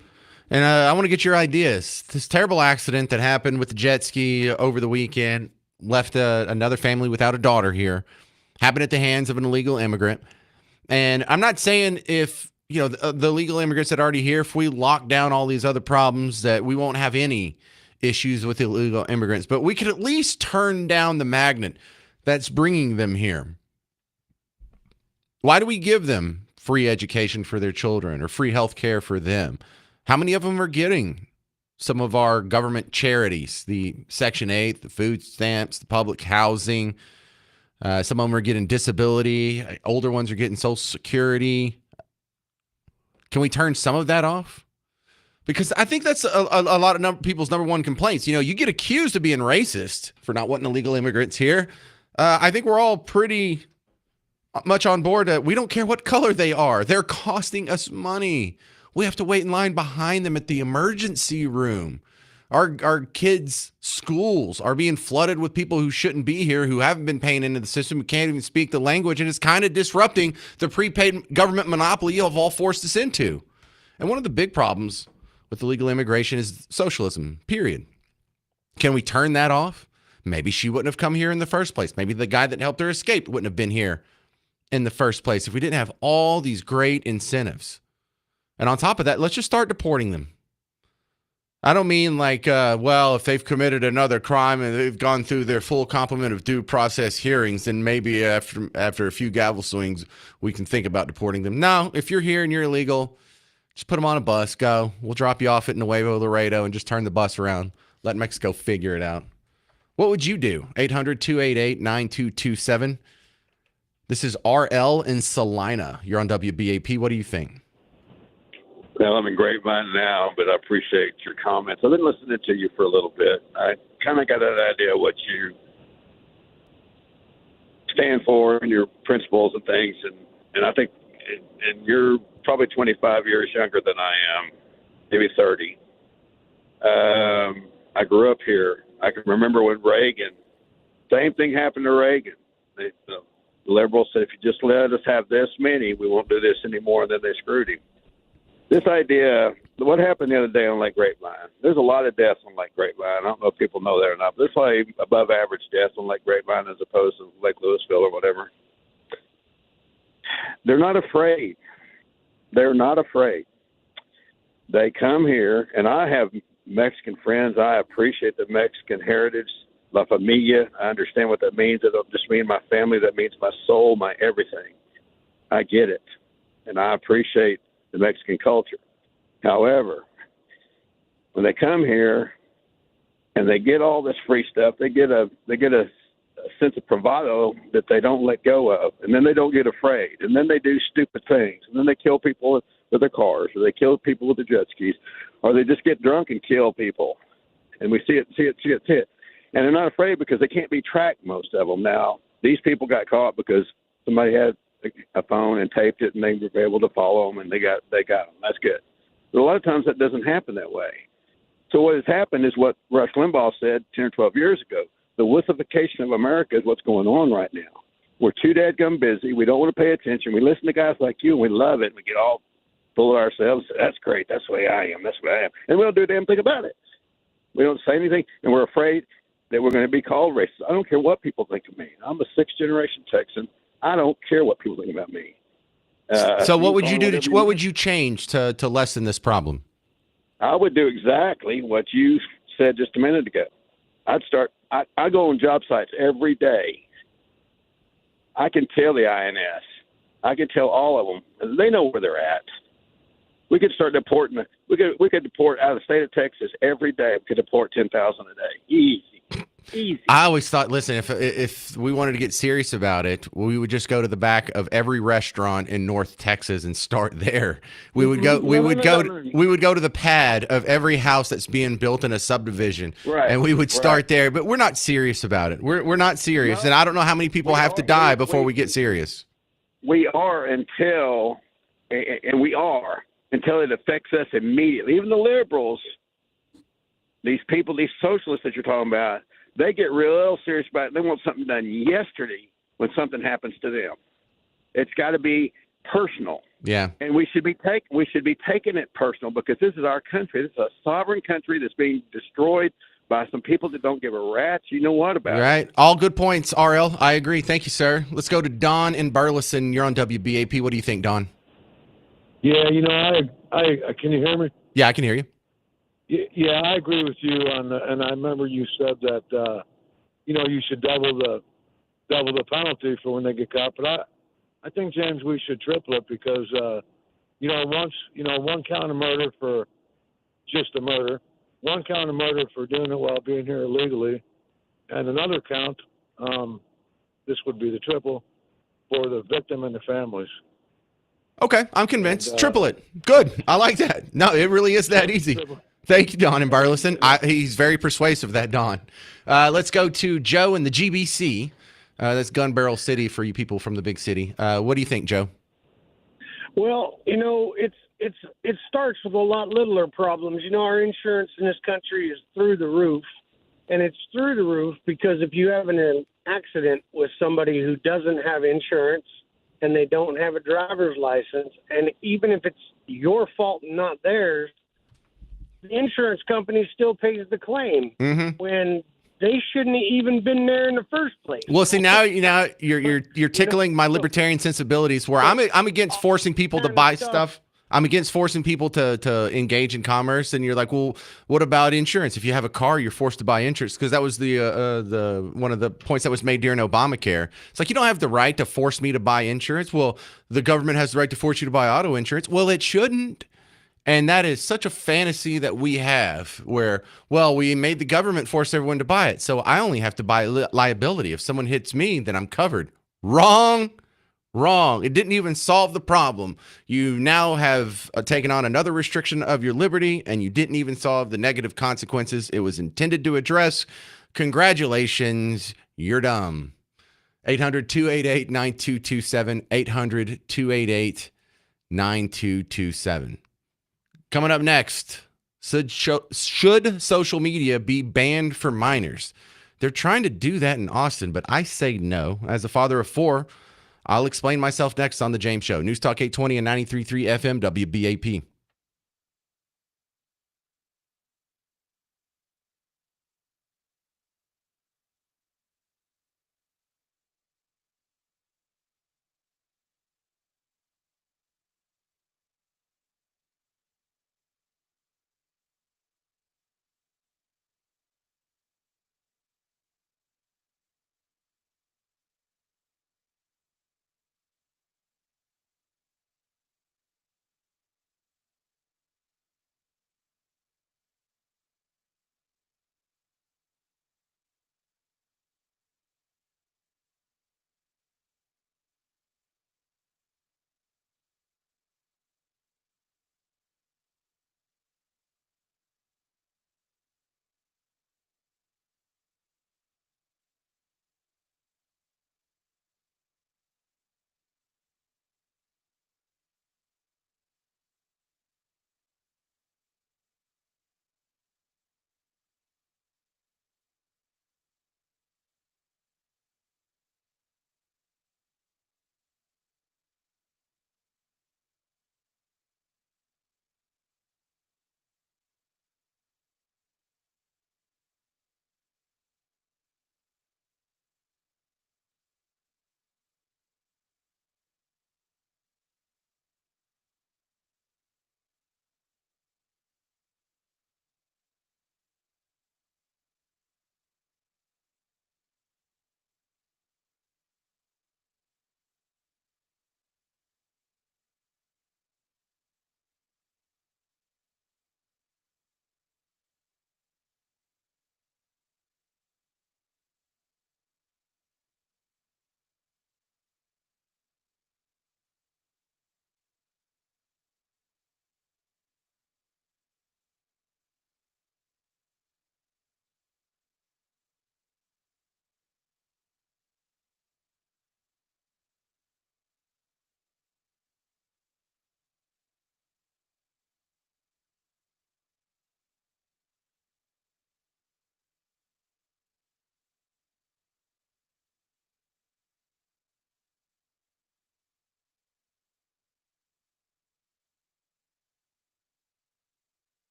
And I want to get your ideas. This terrible accident that happened with the jet ski over the weekend left another family without a daughter here. Happened at the hands of an illegal immigrant. And I'm not saying if, the illegal immigrants that are already here, if we lock down all these other problems, that we won't have any issues with illegal immigrants. But we could at least turn down the magnet that's bringing them here. Why do we give them free education for their children or free health care for them? How many of them are getting some of our government charities, the Section 8, the food stamps, the public housing? Some of them are getting disability. Older ones are getting Social Security. Can we turn some of that off? Because I think that's a lot of people's number one complaints. You get accused of being racist for not wanting illegal immigrants here. I think we're all pretty much on board. We don't care what color they are. They're costing us money. We have to wait in line behind them at the emergency room. Our kids' schools are being flooded with people who shouldn't be here, who haven't been paying into the system, who can't even speak the language, and it's kind of disrupting the prepaid government monopoly you have all forced us into. And one of the big problems with illegal immigration is socialism, period. Can we turn that off? Maybe she wouldn't have come here in the first place. Maybe the guy that helped her escape wouldn't have been here in the first place if we didn't have all these great incentives. And on top of that, let's just start deporting them. I don't mean like, if they've committed another crime and they've gone through their full complement of due process hearings, then maybe after a few gavel swings, we can think about deporting them. No, if you're here and you're illegal, just put them on a bus, go. We'll drop you off at Nuevo Laredo and just turn the bus around. Let Mexico figure it out. What would you do? 800-288-9227. This is RL in Salina. You're on WBAP. What do you think? Well, I'm in Grapevine now, but I appreciate your comments. I've been listening to you for a little bit. I kind of got an idea what you stand for and your principles and things. And I think, and you're probably 25 years younger than I am, maybe 30. I grew up here. I can remember when Reagan, same thing happened to Reagan. The liberals said, if you just let us have this many, we won't do this anymore, and then they screwed him. This idea, what happened the other day on Lake Grapevine, there's a lot of deaths on Lake Grapevine. I don't know if people know that or not, but there's probably above average deaths on Lake Grapevine as opposed to Lake Louisville or whatever. They're not afraid. They're not afraid. They come here, and I have Mexican friends. I appreciate the Mexican heritage, La Familia. I understand what that means. It don't just mean my family. That means my soul, my everything. I get it, and I appreciate the Mexican culture. However, when they come here and they get all this free stuff, they get a sense of bravado that they don't let go of, and then they don't get afraid, and then they do stupid things, and then they kill people with their cars, or they kill people with their jet skis, or they just get drunk and kill people, and we see it, and they're not afraid because they can't be tracked. Most of them now. These people got caught because somebody had a phone and taped it, and they were able to follow them, and they got them. That's good. But a lot of times that doesn't happen that way. So what has happened is what Rush Limbaugh said 10 or 12 years ago. The wussification of America is what's going on right now. We're too dadgum busy. We don't want to pay attention. We listen to guys like you, and we love it. And we get all full of ourselves. That's great. That's the way I am. That's the way I am. And we don't do a damn thing about it. We don't say anything, and we're afraid that we're going to be called racist. I don't care what people think of me. I'm a sixth-generation Texan. I don't care what people think about me. So what would you do? What would you change to lessen this problem? I would do exactly what you said just a minute ago. I'd start. I go on job sites every day. I can tell the INS. I can tell all of them. They know where they're at. We could start deporting. We could deport out of the state of Texas every day. We could deport 10,000 a day. Easy. I always thought, listen, if we wanted to get serious about it, we would just go to the back of every restaurant in North Texas and start there. We would go to the pad of every house that's being built in a subdivision, right, and we would start there. But we're not serious about it. We're not serious, and I don't know how many people have to die before we get serious. We are until it affects us immediately. Even the liberals, these people, these socialists that you're talking about, they get real serious about it. They want something done yesterday. when something happens to them. It's got to be personal. Yeah. And we should be taking it personal because this is our country. This is a sovereign country that's being destroyed by some people that don't give a rat's you know what about it. Right. All good points, RL. I agree. Thank you, sir. Let's go to Don in Burleson. You're on WBAP. What do you think, Don? Yeah, I can you hear me? Yeah, I can hear you. Yeah, I agree with you and I remember you said that you should double the penalty for when they get caught. But I think, James, we should triple it because one count of murder for just a murder, one count of murder for doing it while being here illegally, and another count, this would be the triple, for the victim and the families. Okay, I'm convinced. Triple it. Good. I like that. No, it really is that easy. Thank you, Don in Burleson. He's very persuasive, that Don. Let's go to Joe in the GBC. That's Gun Barrel City for you people from the big city. What do you think, Joe? Well, it starts with a lot littler problems. Our insurance in this country is through the roof, and it's through the roof because if you have an accident with somebody who doesn't have insurance and they don't have a driver's license, and even if it's your fault and not theirs, the insurance company still pays the claim when they shouldn't have even been there in the first place. Well, see, now you're tickling my libertarian sensibilities where I'm against forcing people to buy stuff. I'm against forcing people to engage in commerce, and you're like, well, what about insurance? If you have a car, you're forced to buy insurance because that was the one of the points that was made during Obamacare. It's like you don't have the right to force me to buy insurance. Well, the government has the right to force you to buy auto insurance. Well, it shouldn't. And that is such a fantasy that we have where, well, we made the government force everyone to buy it. So I only have to buy liability. If someone hits me, then I'm covered. Wrong. It didn't even solve the problem. You now have taken on another restriction of your liberty, and you didn't even solve the negative consequences it was intended to address. Congratulations. You're dumb. 800-288-9227. 800-288-9227. Coming up next, should social media be banned for minors? They're trying to do that in Austin, but I say no. As a father of four, I'll explain myself next on The James Show. News Talk 820 and 93.3 FM WBAP.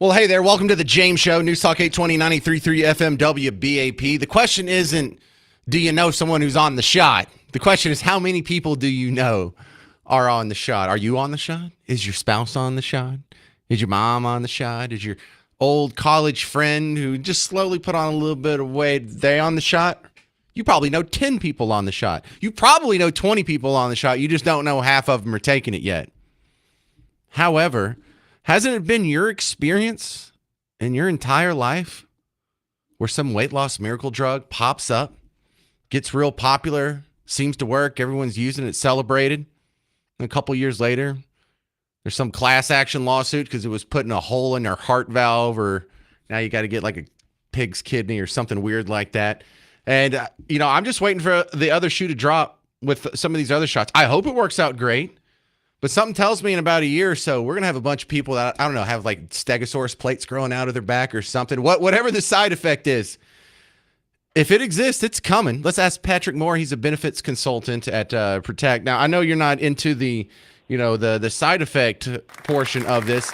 Well, hey there. Welcome to the James Show, News Talk 820 93.3 FM WBAP. The question isn't, do you know someone who's on the shot? The question is, how many people do you know are on the shot? Are you on the shot? Is your spouse on the shot? Is your mom on the shot? Is your old college friend who just slowly put on a little bit of weight, they on the shot? You probably know 10 people on the shot. You probably know 20 people on the shot. You just don't know half of them are taking it yet. However, hasn't it been your experience in your entire life where some weight loss miracle drug pops up, gets real popular, seems to work, everyone's using it, celebrated, and a couple years later, there's some class action lawsuit because it was putting a hole in their heart valve, or now you got to get like a pig's kidney or something weird like that. And, I'm just waiting for the other shoe to drop with some of these other shots. I hope it works out great. But something tells me in about a year or so, we're going to have a bunch of people that, I don't know, have like stegosaurus plates growing out of their back or something. Whatever the side effect is, if it exists, it's coming. Let's ask Patrick Moore. He's a benefits consultant at Protect. Now, I know you're not into the side effect portion of this.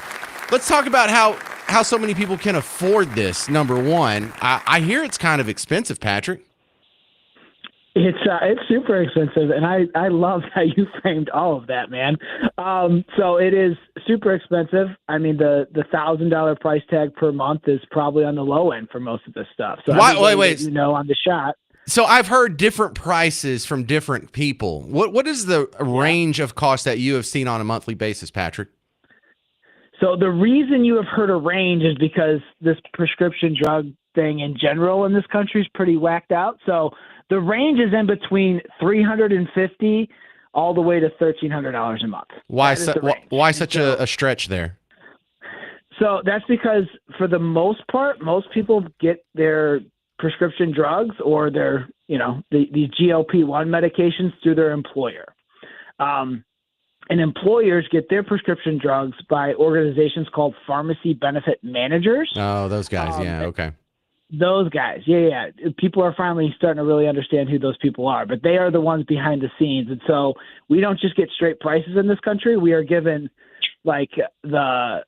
Let's talk about how so many people can afford this, number one. I hear it's kind of expensive, Patrick. It's super expensive, and I love how you framed all of that, man. So it is super expensive. I mean, the $1,000 price tag per month is probably on the low end for most of this stuff. So wait, on the shot. So I've heard different prices from different people. What is the range of cost that you have seen on a monthly basis, Patrick? So the reason you have heard a range is because this prescription drug thing in general in this country is pretty whacked out. So the range is in between $350 all the way to $1,300 a month. Why such a stretch there? So that's because for the most part, most people get their prescription drugs or their, these GLP-1 medications through their employer. And employers get their prescription drugs by organizations called pharmacy benefit managers. Oh, those guys. Yeah. Okay. Those guys. Yeah. People are finally starting to really understand who those people are, but they are the ones behind the scenes. And so we don't just get straight prices in this country. We are given like the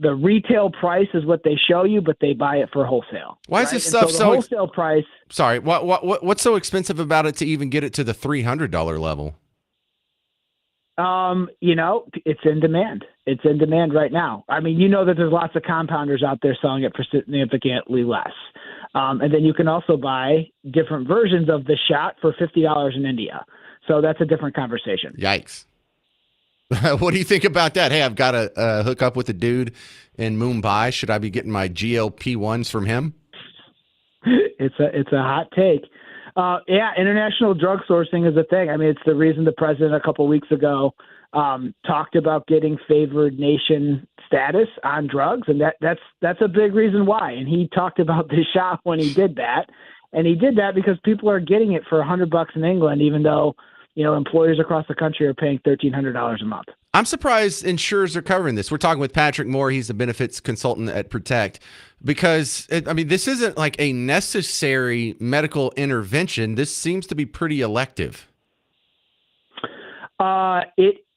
retail price is what they show you, but they buy it for wholesale. Why is this stuff so wholesale price? Sorry. What's so expensive about it to even get it to the $300 level? It's in demand. It's in demand right now. I mean, that there's lots of compounders out there selling it for significantly less. And then you can also buy different versions of the shot for $50 in India. So that's a different conversation. Yikes. What do you think about that? Hey, I've got to hook up with a dude in Mumbai. Should I be getting my GLP-1s from him? It's a hot take. International drug sourcing is a thing. I mean, it's the reason the president a couple weeks ago talked about getting favored nation status on drugs, and that's a big reason why. And he talked about this shot when he did that, and he did that because people are getting it for $100 in England, even though employers across the country are paying $1,300 a month. I'm surprised insurers are covering this. We're talking with Patrick Moore. He's a benefits consultant at Protect, because this isn't like a necessary medical intervention. This seems to be pretty elective.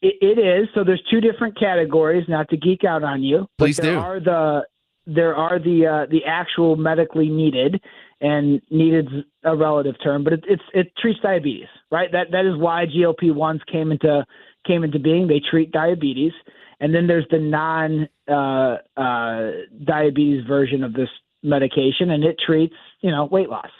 It is. So there's two different categories. Not to geek out on you, please do. There are the actual medically needed, and needed's a relative term, but it treats diabetes, right? That is why GLP-1s came into being. They treat diabetes. And then there's the non-diabetes version of this medication, and it treats, weight loss.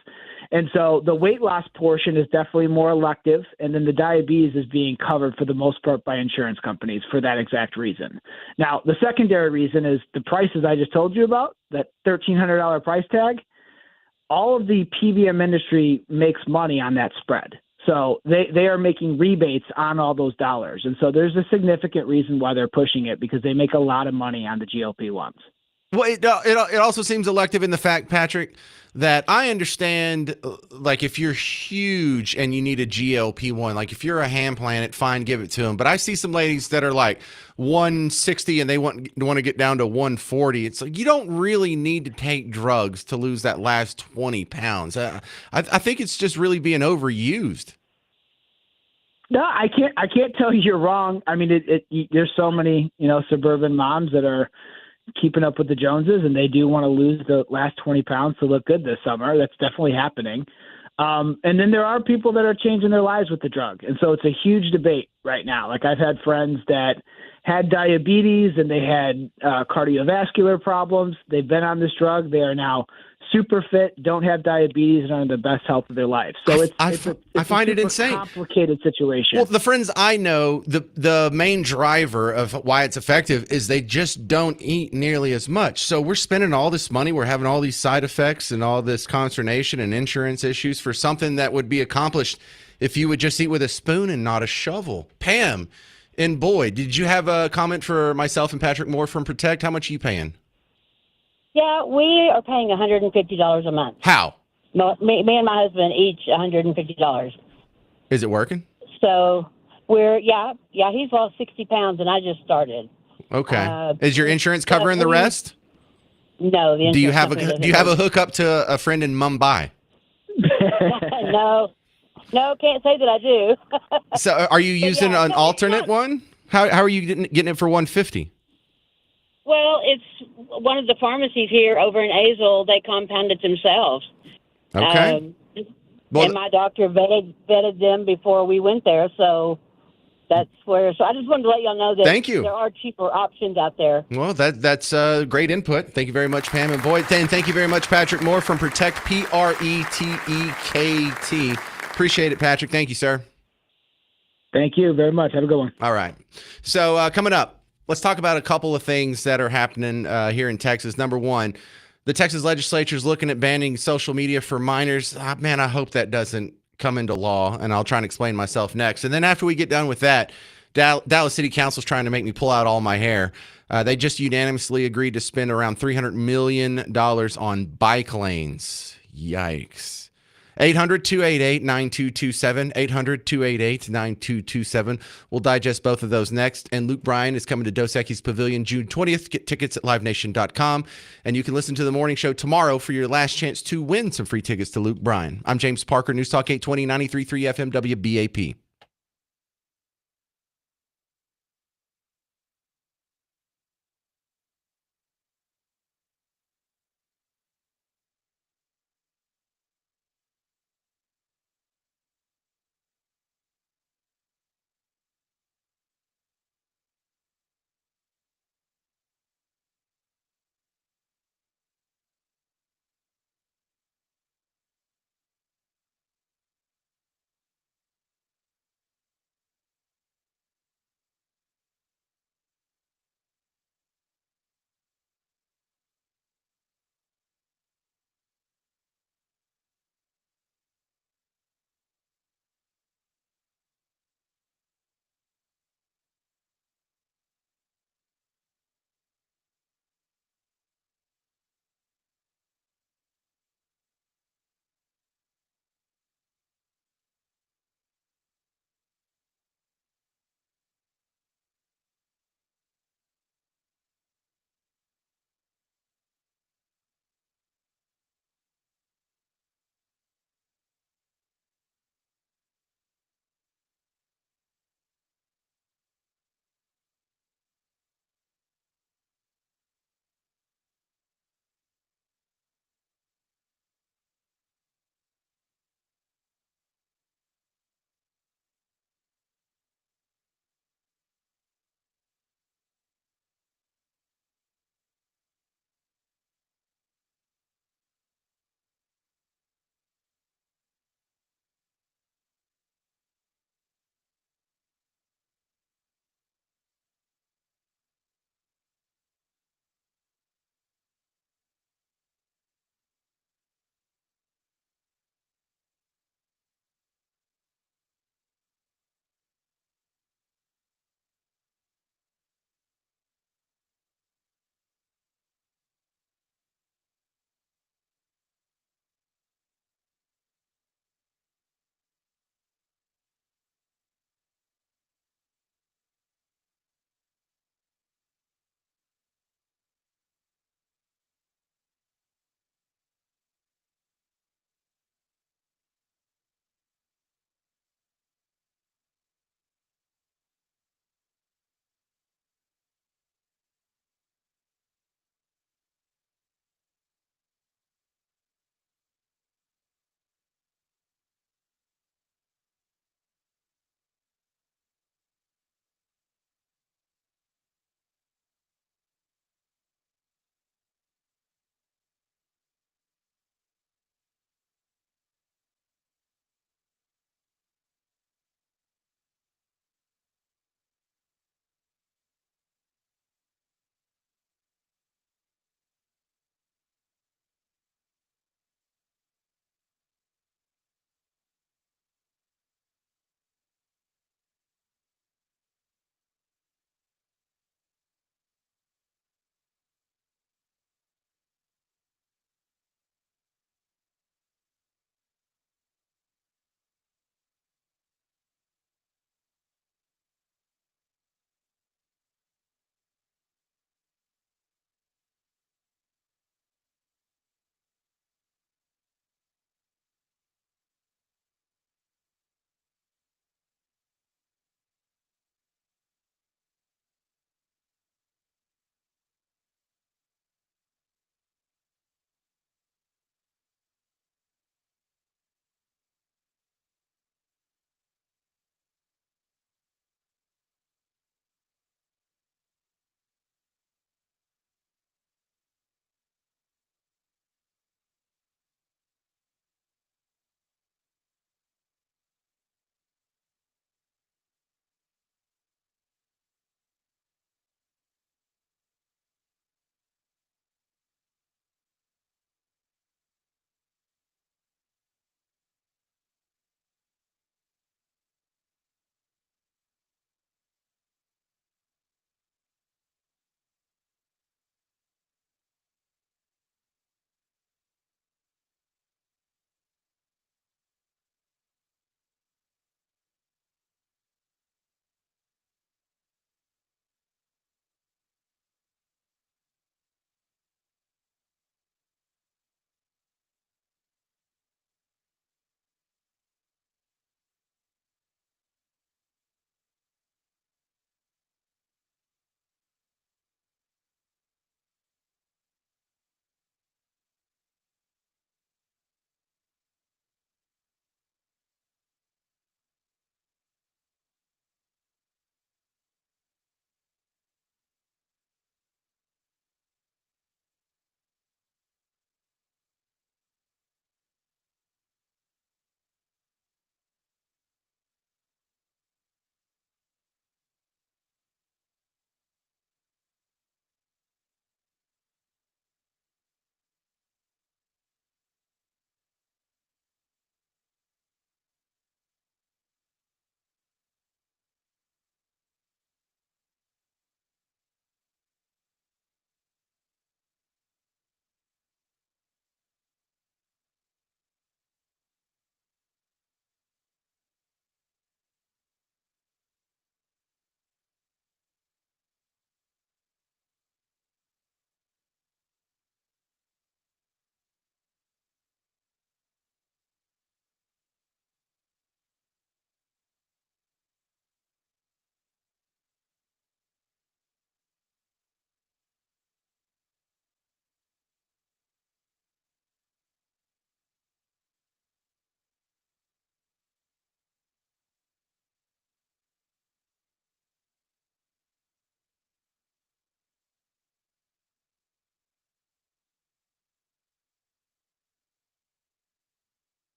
And so the weight loss portion is definitely more elective, and then the diabetes is being covered for the most part by insurance companies for that exact reason. Now, the secondary reason is the prices I just told you about, that $1,300 price tag. All of the PBM industry makes money on that spread. So they are making rebates on all those dollars. And so there's a significant reason why they're pushing it, because they make a lot of money on the GLP-1s. Well, it also seems elective in the fact, Patrick, that I understand, like, if you're huge and you need a GLP-1, like if you're a Ham Planet, fine, give it to them. But I see some ladies that are like 160 and they want to get down to 140. It's like, you don't really need to take drugs to lose that last 20 pounds. I think it's just really being overused. No, I can't tell you you're wrong. I mean, there's so many, suburban moms that are, keeping up with the Joneses, and they do want to lose the last 20 pounds to look good this summer. That's definitely happening. And then there are people that are changing their lives with the drug. And so it's a huge debate right now. Like I've had friends that had diabetes and they had cardiovascular problems. They've been on this drug. They are now super fit, don't have diabetes, and are in the best health of their life. So I find it insane. Complicated situation. Well, the friends I know, the main driver of why it's effective is they just don't eat nearly as much. So we're spending all this money, we're having all these side effects and all this consternation and insurance issues for something that would be accomplished if you would just eat with a spoon and not a shovel. Pam and Boyd, did you have a comment for myself and Patrick Moore from Protect? How much are you paying? Yeah, we are paying $150 a month. How? Me and my husband each $150. Is it working? So he's lost 60 pounds and I just started. Okay. Is your insurance covering the rest? No. Do you have a hookup to a friend in Mumbai? No, can't say that I do. So are you using an alternate one? How are you getting it for $150? Well, it's one of the pharmacies here over in Azle. They compound it themselves. Okay. And my doctor vetted them before we went there, so that's where. So I just wanted to let y'all know that Thank you. There are cheaper options out there. Well, that's great input. Thank you very much, Pam and Boyd. And thank you very much, Patrick Moore from Protect, P-R-E-T-E-K-T. Appreciate it, Patrick. Thank you, sir. Thank you very much. Have a good one. All right. So coming up, let's talk about a couple of things that are happening here in Texas. Number one, the Texas legislature is looking at banning social media for minors. Man, I hope that doesn't come into law, and I'll try and explain myself next. And then after we get done with that, Dallas City Council is trying to make me pull out all my hair. They just unanimously agreed to spend around $300 million on bike lanes. Yikes. 800-288-9227, 800-288-9227. We'll digest both of those next. And Luke Bryan is coming to Dos Equis Pavilion June 20th. Get tickets at livenation.com. And you can listen to the morning show tomorrow for your last chance to win some free tickets to Luke Bryan. I'm James Parker, News Talk 820, 93.3 FM WBAP.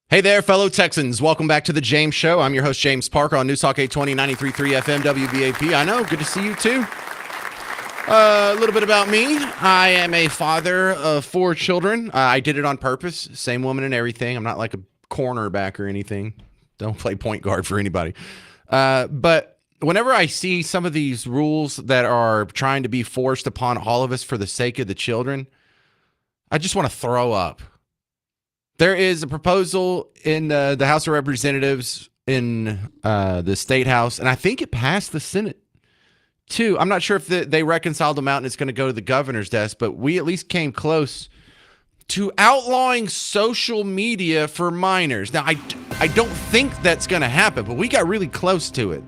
Hey there, fellow Texans. Welcome back to the James Show. I'm your host, James Parker, on News Talk 820, 93.3 FM, WBAP. I know, good to see you too. A little bit about me. I am a father of 4 children. I did it on purpose. Same woman and everything. I'm not like a cornerback or anything. Don't play point guard for anybody. But whenever I see some of these rules that are trying to be forced upon all of us for the sake of the children, I just want to throw up. There is a proposal in the House of Representatives in the State House, and I think it passed the Senate too. I'm not sure if they reconciled them out and it's going to go to the governor's desk, but we at least came close to outlawing social media for minors. Now, I don't think that's going to happen, but we got really close to it.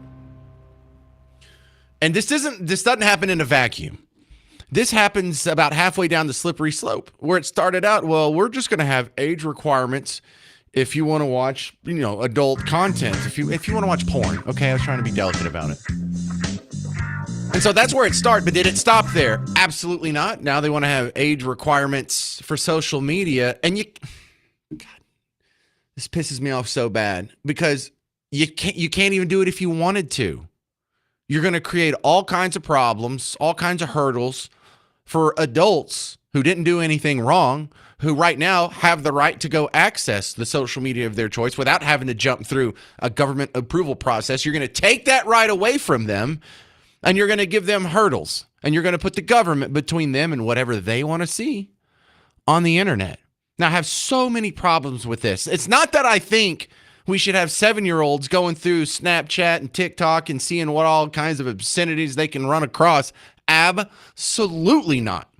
And this doesn't happen in a vacuum. This happens about halfway down the slippery slope, where it started out, well, we're just going to have age requirements if you want to watch, adult content, if you want to watch porn. Okay, I was trying to be delicate about it. And so that's where it started, but did it stop there? Absolutely not. Now they want to have age requirements for social media, and God, this pisses me off so bad, because you can't even do it if you wanted to. You're going to create all kinds of problems, all kinds of hurdles for adults who didn't do anything wrong, who right now have the right to go access the social media of their choice without having to jump through a government approval process. You're going to take that right away from them, and you're going to give them hurdles, and you're going to put the government between them and whatever they want to see on the internet. Now, I have so many problems with this. It's not that I think we should have 7-year-olds going through Snapchat and TikTok and seeing what all kinds of obscenities they can run across. Absolutely not.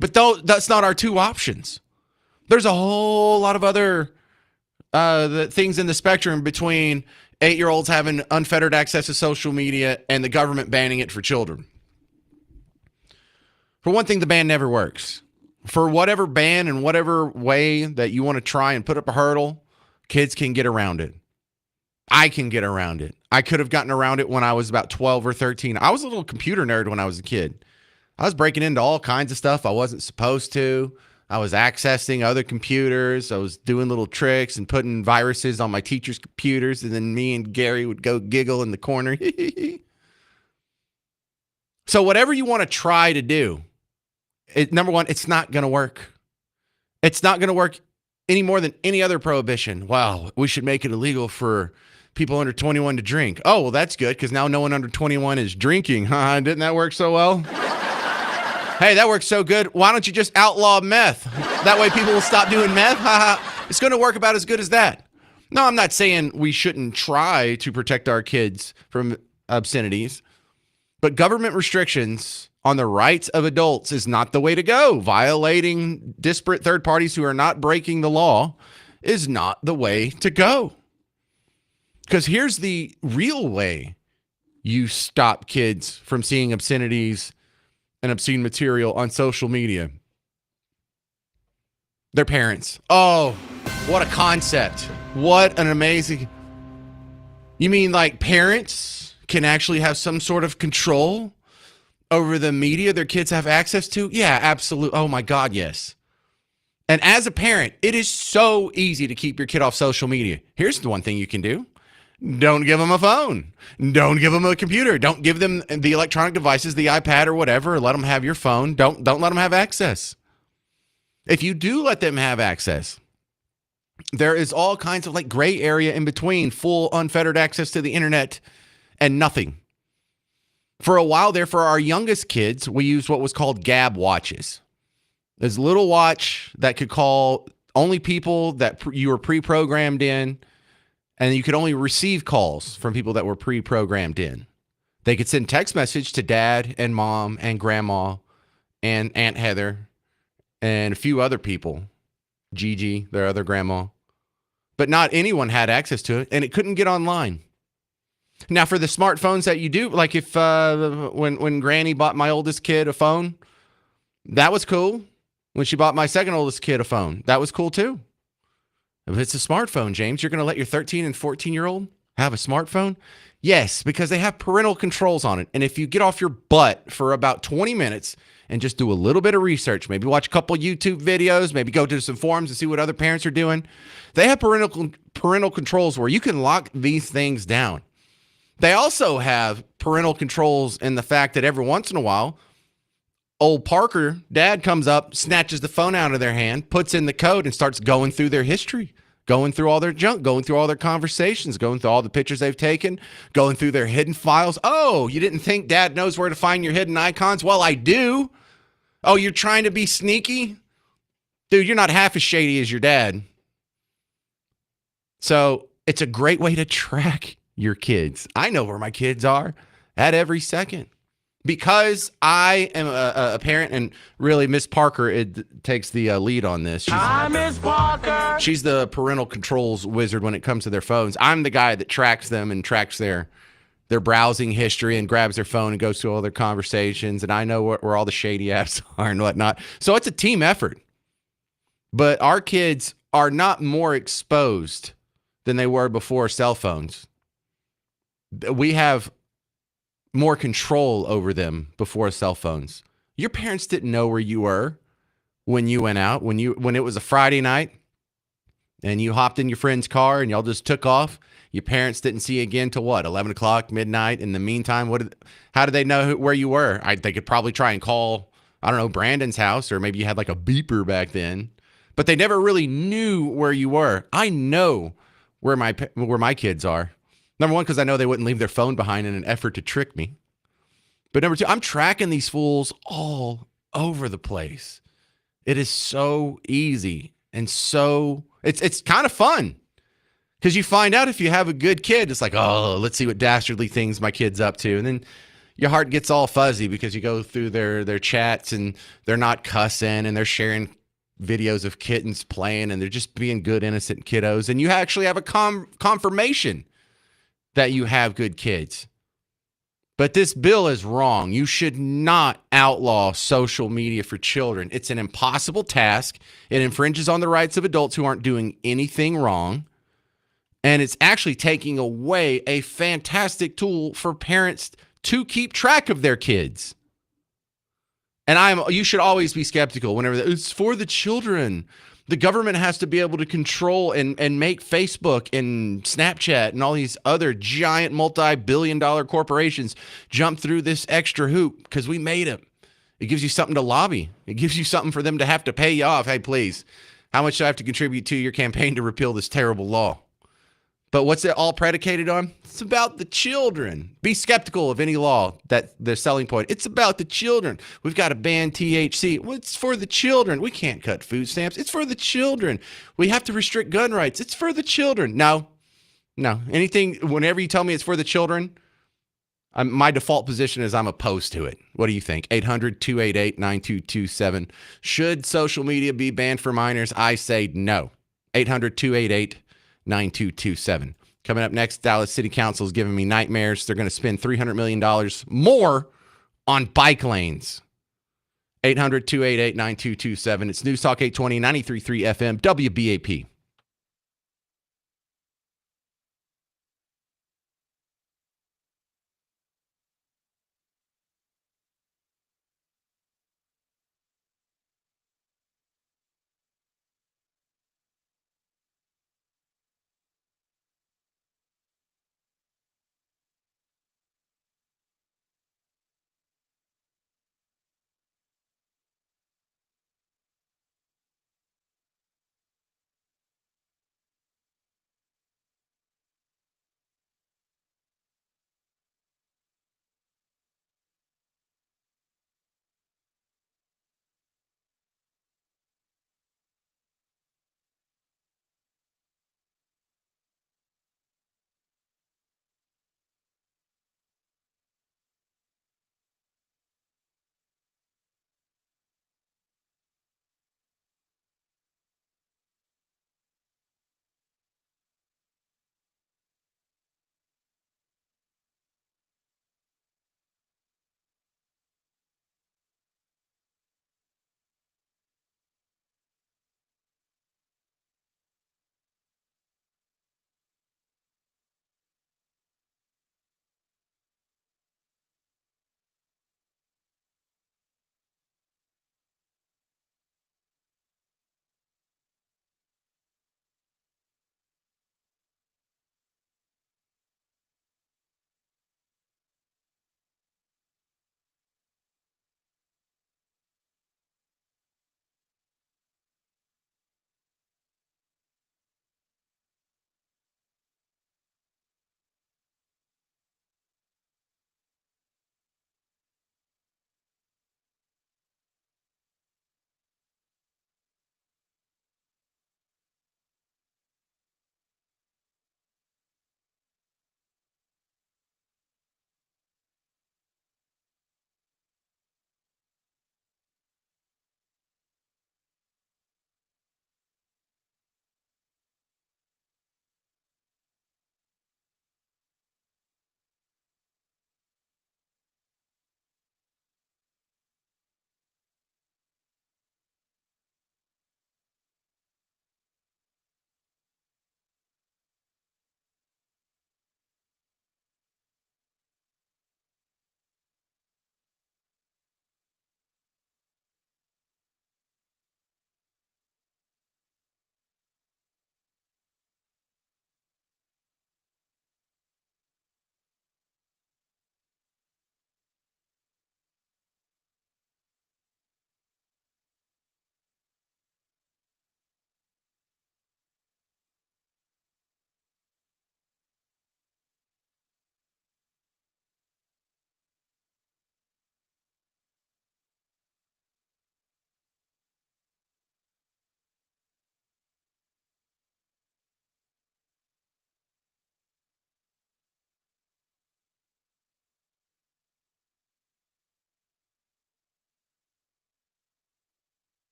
But that's not our two options. There's a whole lot of other things in the spectrum between 8-year-olds having unfettered access to social media and the government banning it for children. For one thing, the ban never works. For whatever ban and whatever way that you want to try and put up a hurdle, kids can get around it. I can get around it. I could have gotten around it when I was about 12 or 13. I was a little computer nerd when I was a kid. I was breaking into all kinds of stuff I wasn't supposed to. I was accessing other computers. I was doing little tricks and putting viruses on my teacher's computers, and then me and Gary would go giggle in the corner. So whatever you want to try to do, number one, it's not going to work. It's not going to work any more than any other prohibition. Wow, we should make it illegal for people under 21 to drink. Oh, well, that's good, because now no one under 21 is drinking. Huh? Didn't that work so well? Hey, that works so good. Why don't you just outlaw meth? That way people will stop doing meth. It's going to work about as good as that. No, I'm not saying we shouldn't try to protect our kids from obscenities, but government restrictions on the rights of adults is not the way to go. Violating disparate third parties who are not breaking the law is not the way to go. Because here's the real way you stop kids from seeing obscenities and obscene material on social media. Their parents. Oh, what a concept. What an amazing... You mean like parents can actually have some sort of control over the media their kids have access to? Yeah, absolutely. Oh my God, yes. And as a parent, it is so easy to keep your kid off social media. Here's the one thing you can do. Don't give them a phone. Don't give them a computer. Don't give them the electronic devices, the iPad or whatever. Let them have your phone. Don't let them have access. If you do let them have access, there is all kinds of like gray area in between full unfettered access to the internet and nothing. For a while there, for our youngest kids, we used what was called Gab watches. There's a little watch that could call only people that you were pre-programmed in, and you could only receive calls from people that were pre-programmed in. They could send text message to dad and mom and grandma and Aunt Heather and a few other people, Gigi, their other grandma, but not anyone had access to it, and it couldn't get online. Now, for the smartphones that you do, like if when Granny bought my oldest kid a phone, that was cool. When she bought my second oldest kid a phone, that was cool too. If it's a smartphone, James, you're going to let your 13 and 14-year-old have a smartphone? Yes, because they have parental controls on it. And if you get off your butt for about 20 minutes and just do a little bit of research, maybe watch a couple YouTube videos, maybe go to some forums and see what other parents are doing, they have parental controls where you can lock these things down. They also have parental controls in the fact that every once in a while, old Parker, dad comes up, snatches the phone out of their hand, puts in the code, and starts going through their history, going through all their junk, going through all their conversations, going through all the pictures they've taken, going through their hidden files. Oh, you didn't think dad knows where to find your hidden icons? Well, I do. Oh, you're trying to be sneaky? Dude, you're not half as shady as your dad. So it's a great way to track your kids. I know where my kids are at every second because I am a parent, and really Miss Parker takes the lead on this. Hi, Miss Parker. She's the parental controls wizard when it comes to their phones. I'm the guy that tracks them and tracks their browsing history and grabs their phone and goes through all their conversations. And I know where all the shady apps are and whatnot. So it's a team effort. But our kids are not more exposed than they were before cell phones. We have more control over them before cell phones. Your parents didn't know where you were when you went out, when it was a Friday night and you hopped in your friend's car and y'all just took off. Your parents didn't see you again till what, 11 o'clock, midnight. In the meantime, how did they know where you were? They could probably try and call, I don't know, Brandon's house, or maybe you had like a beeper back then, but they never really knew where you were. I know where my kids are. Number one, because I know they wouldn't leave their phone behind in an effort to trick me. But number two, I'm tracking these fools all over the place. It is so easy and so it's kind of fun because you find out if you have a good kid. It's like, oh, let's see what dastardly things my kid's up to, and then your heart gets all fuzzy because you go through their chats and they're not cussing and they're sharing videos of kittens playing and they're just being good, innocent kiddos, and you actually have a confirmation that you have good kids. But this bill is wrong. You should not outlaw social media for children. It's an impossible task. It infringes on the rights of adults who aren't doing anything wrong. And it's actually taking away a fantastic tool for parents to keep track of their kids. And you should always be skeptical whenever it's for the children. The government has to be able to control and make Facebook and Snapchat and all these other giant multi-billion-dollar corporations jump through this extra hoop because we made them. It gives you something to lobby. It gives you something for them to have to pay you off. Hey, please, how much do I have to contribute to your campaign to repeal this terrible law? But what's it all predicated on? It's about the children. Be skeptical of any law that their selling point. It's about the children. We've got to ban THC. Well, it's for the children. We can't cut food stamps. It's for the children. We have to restrict gun rights. It's for the children. No. Anything, whenever you tell me it's for the children, my default position is I'm opposed to it. What do you think? 800-288-9227. Should social media be banned for minors? I say no. 800-288-9227. Coming up next, Dallas City Council is giving me nightmares. They're going to spend $300 million more on bike lanes. 800-288-9227. It's News Talk 820, 93.3 FM, WBAP.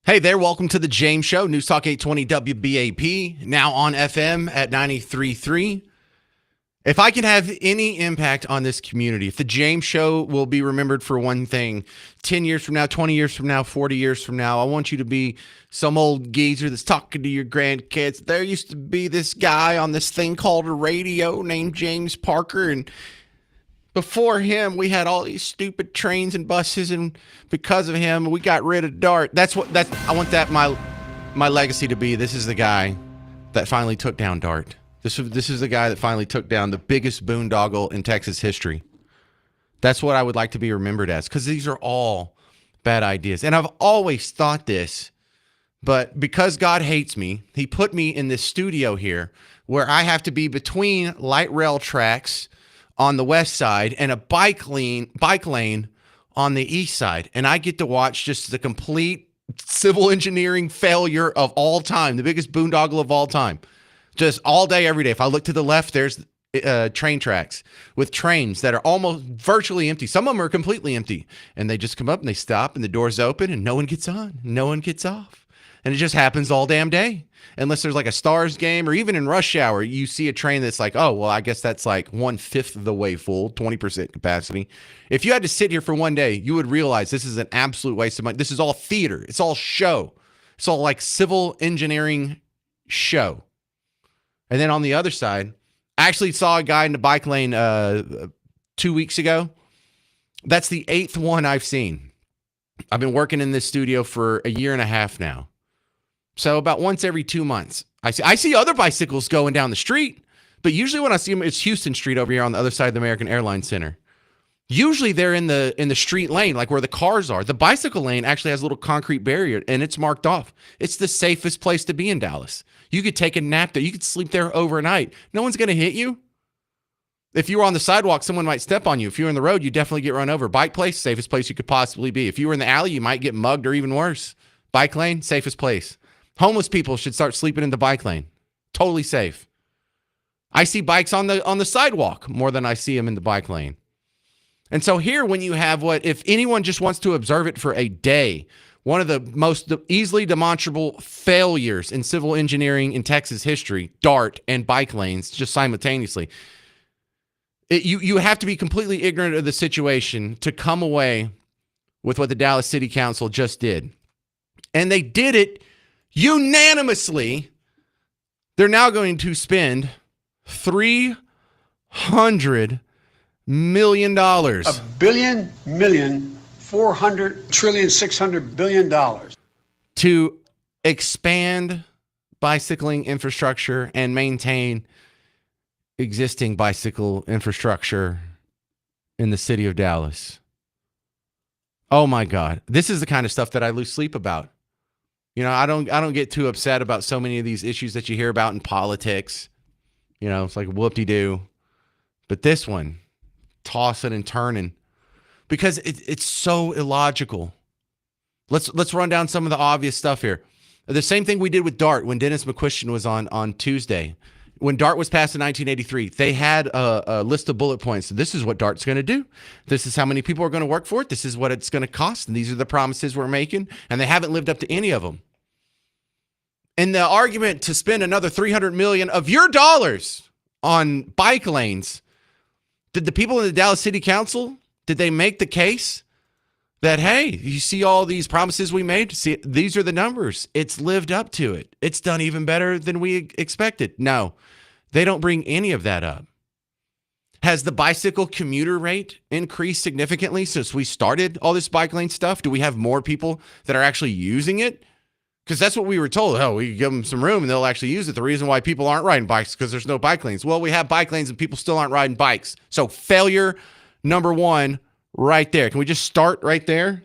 Hey there, welcome to the James Show, News Talk 820 WBAP, now on FM at 93.3. If I can have any impact on this community, if the James Show will be remembered for one thing, 10 years from now, 20 years from now, 40 years from now, I want you to be some old geezer that's talking to your grandkids. There used to be this guy on this thing called a radio named James Parker, and before him, we had all these stupid trains and buses, and because of him, we got rid of DART. I want that my legacy to be. This is the guy that finally took down DART. This is the guy that finally took down the biggest boondoggle in Texas history. That's what I would like to be remembered as, because these are all bad ideas. And I've always thought this, but because God hates me, he put me in this studio here where I have to be between light rail tracks on the west side and a bike lane on the east side. And I get to watch just the complete civil engineering failure of all time, the biggest boondoggle of all time. Just all day, every day. If I look to the left, there's train tracks with trains that are almost virtually empty. Some of them are completely empty. And they just come up and they stop and the doors open and no one gets on, no one gets off. And it just happens all damn day. Unless there's like a Stars game, or even in rush hour, you see a train that's like, oh, well, I guess that's like 1/5 of the way full, 20% capacity. If you had to sit here for one day, you would realize this is an absolute waste of money. This is all theater. It's all show. It's all like civil engineering show. And then on the other side, I actually saw a guy in the bike lane 2 weeks ago. That's the 8th one I've seen. I've been working in this studio for a year and a half now. So about once every 2 months, I see other bicycles going down the street, but usually when I see them, it's Houston Street over here on the other side of the American Airlines Center. Usually they're in the street lane, like where the cars are. The bicycle lane actually has a little concrete barrier and it's marked off. It's the safest place to be in Dallas. You could take a nap there. You could sleep there overnight. No one's going to hit you. If you were on the sidewalk, someone might step on you. If you're in the road, you definitely get run over. Bike place, safest place you could possibly be. If you were in the alley, you might get mugged or even worse. Bike lane, safest place. Homeless people should start sleeping in the bike lane. Totally safe. I see bikes on the sidewalk more than I see them in the bike lane. And so here, when you have if anyone just wants to observe it for a day, one of the most easily demonstrable failures in civil engineering in Texas history, DART and bike lanes, just simultaneously. You have to be completely ignorant of the situation to come away with what the Dallas City Council just did. And they did it unanimously. They're now going to spend $300 million. $400 billion to expand bicycling infrastructure and maintain existing bicycle infrastructure in the city of Dallas. Oh my God. This is the kind of stuff that I lose sleep about. You know, I don't get too upset about so many of these issues that you hear about in politics. You know, it's like whoop-de-doo. But this one, tossing and turning, because it's so illogical. Let's run down some of the obvious stuff here. The same thing we did with DART when Dennis McQuistion was on Tuesday. When DART was passed in 1983, they had a list of bullet points. This is what DART's going to do. This is how many people are going to work for it. This is what it's going to cost. And these are the promises we're making. And they haven't lived up to any of them. And the argument to spend another $300 million of your dollars on bike lanes, did the people in the Dallas City Council, did they make the case that, hey, you see all these promises we made? See, these are the numbers. It's lived up to it. It's done even better than we expected. No, they don't bring any of that up. Has the bicycle commuter rate increased significantly since we started all this bike lane stuff? Do we have more people that are actually using it? Because that's what we were told. Oh, we give them some room and they'll actually use it. The reason why people aren't riding bikes is because there's no bike lanes. Well, we have bike lanes and people still aren't riding bikes. So failure number one right there. Can we just start right there?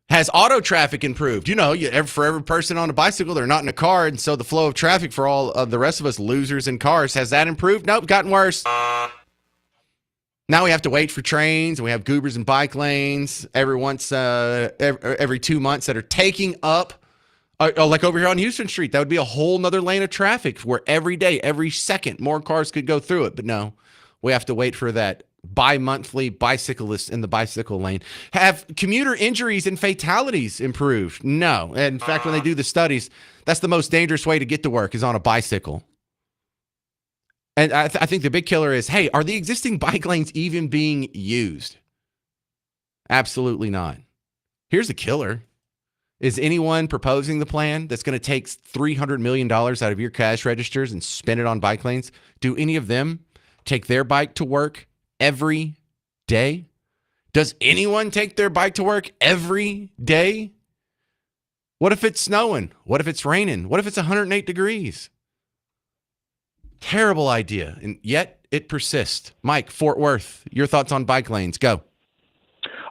Has auto traffic improved? You know, for every person on a bicycle, they're not in a car. And so the flow of traffic for all of the rest of us losers in cars, has that improved? Nope, gotten worse. Now we have to wait for trains, and we have goobers and bike lanes every 2 months that are taking up, like over here on Houston Street. That would be a whole nother lane of traffic where every day, every second, more cars could go through it. But no, we have to wait for that bi-monthly bicyclists in the bicycle lane. Have commuter injuries and fatalities improved? No. In fact, when they do the studies, that's the most dangerous way to get to work is on a bicycle. And I think the big killer is, hey, are the existing bike lanes even being used? Absolutely not. Here's the killer. Is anyone proposing the plan that's going to take $300 million out of your cash registers and spend it on bike lanes? Do any of them take their bike to work every day? Does anyone take their bike to work every day? What if it's snowing? What if it's raining? What if it's 108 degrees? Terrible idea, and yet it persists. Mike, Fort Worth, your thoughts on bike lanes? Go.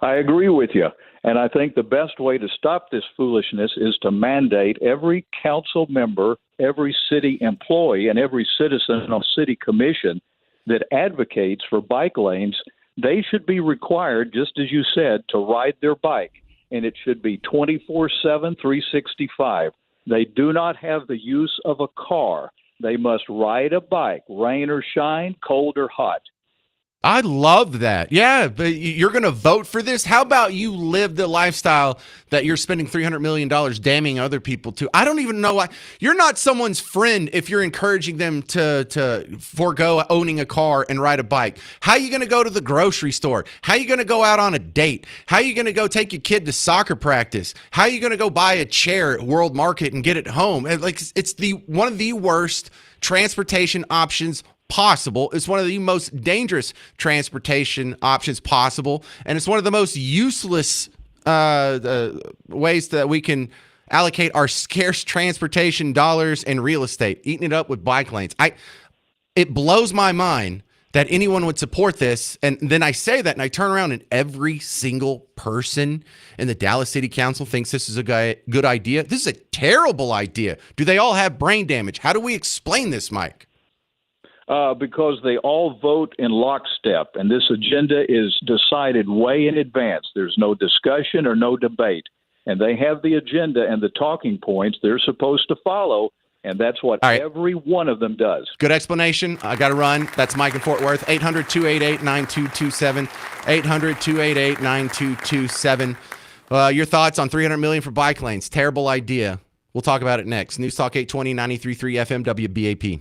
I agree with you. And I think the best way to stop this foolishness is to mandate every council member, every city employee, and every citizen on city commission that advocates for bike lanes, they should be required, just as you said, to ride their bike. And it should be 24/7, 365. They do not have the use of a car. They must ride a bike, rain or shine, cold or hot. I love that. Yeah, but you're going to vote for this? How about you live the lifestyle that you're spending $300 million damning other people to? I don't even know why. You're not someone's friend if you're encouraging them to forego owning a car and ride a bike. How are you going to go to the grocery store? How are you going to go out on a date? How are you going to go take your kid to soccer practice? How are you going to go buy a chair at World Market and get it home? And like, it's one of the worst transportation options possible. It's one of the most dangerous transportation options possible, and it's one of the most useless ways that we can allocate our scarce transportation dollars and real estate, eating it up with bike lanes. It blows my mind that anyone would support this, and then I say that, and I turn around, and every single person in the Dallas City Council thinks this is a good idea. This is a terrible idea. Do they all have brain damage? How do we explain this, Mike? Because they all vote in lockstep, and this agenda is decided way in advance. There's no discussion or no debate, and they have the agenda and the talking points they're supposed to follow, and that's what every one of them does. Good explanation. I got to run. That's Mike in Fort Worth, 800-288-9227, 800-288-9227. Your thoughts on $300 million for bike lanes? Terrible idea. We'll talk about it next. News Talk 820, 93.3 FM, WBAP.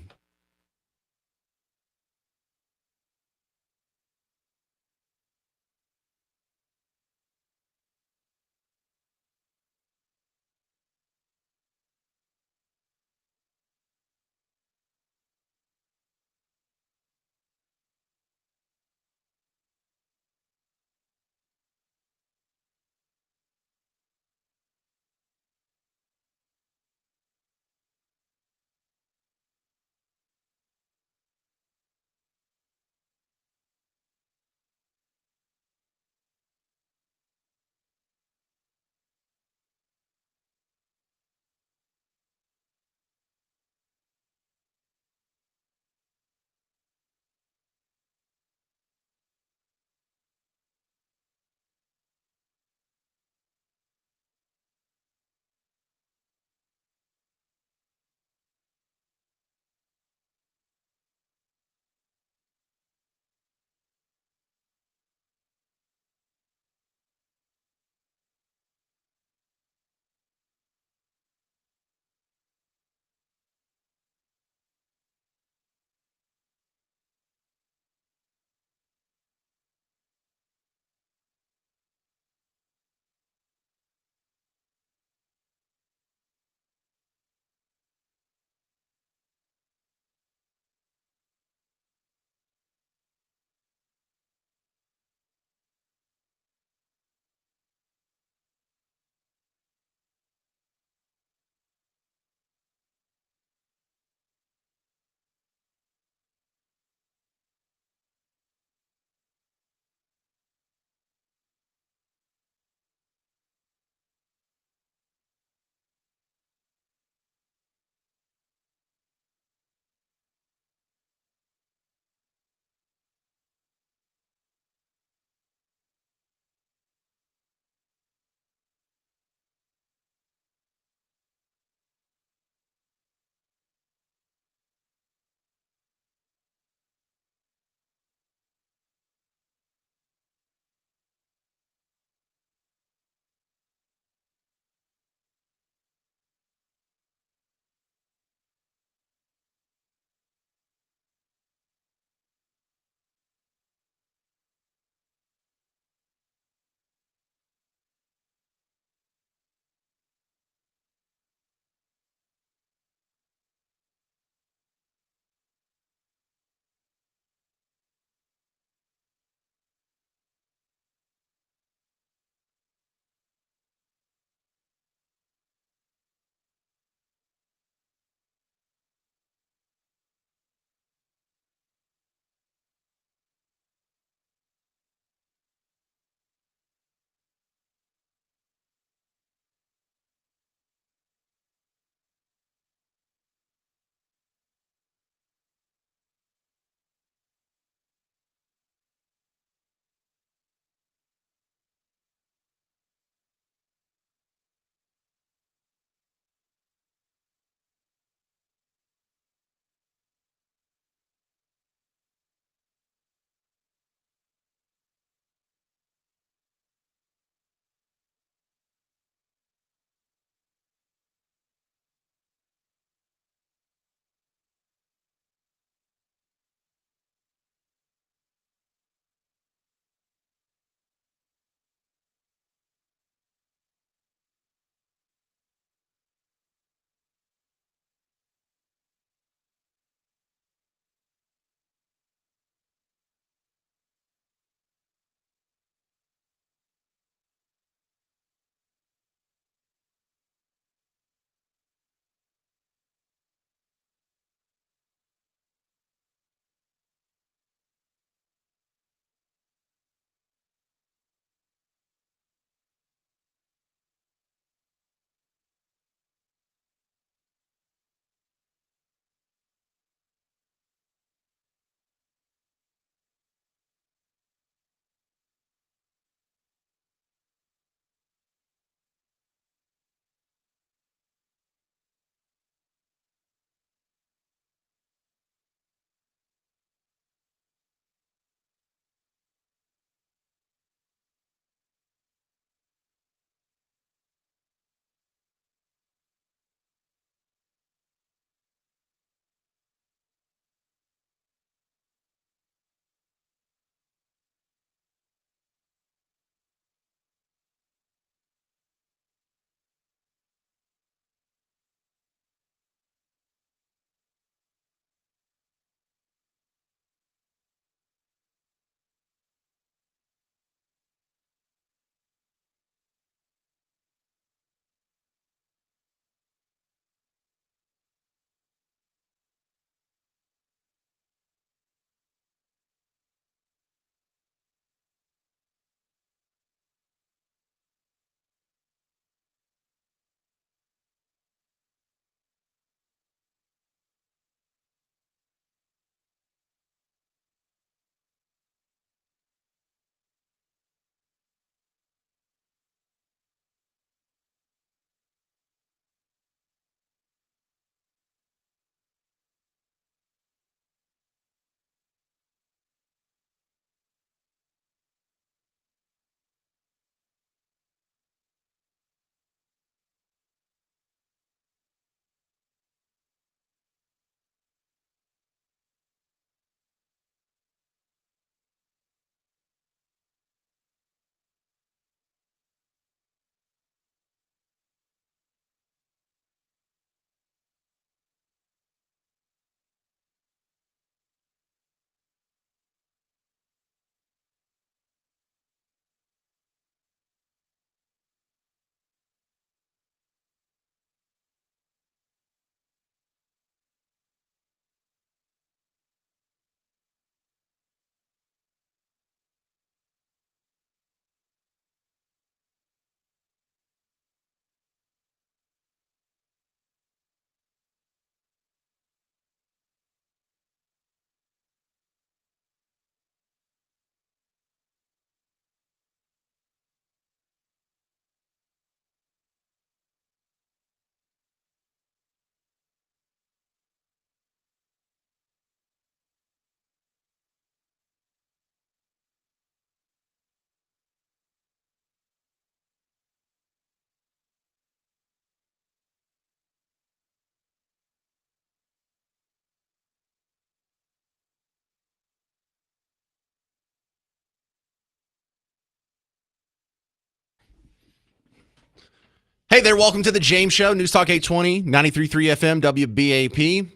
Hey there, welcome to the James Show, News Talk 820, 93.3 FM, WBAP.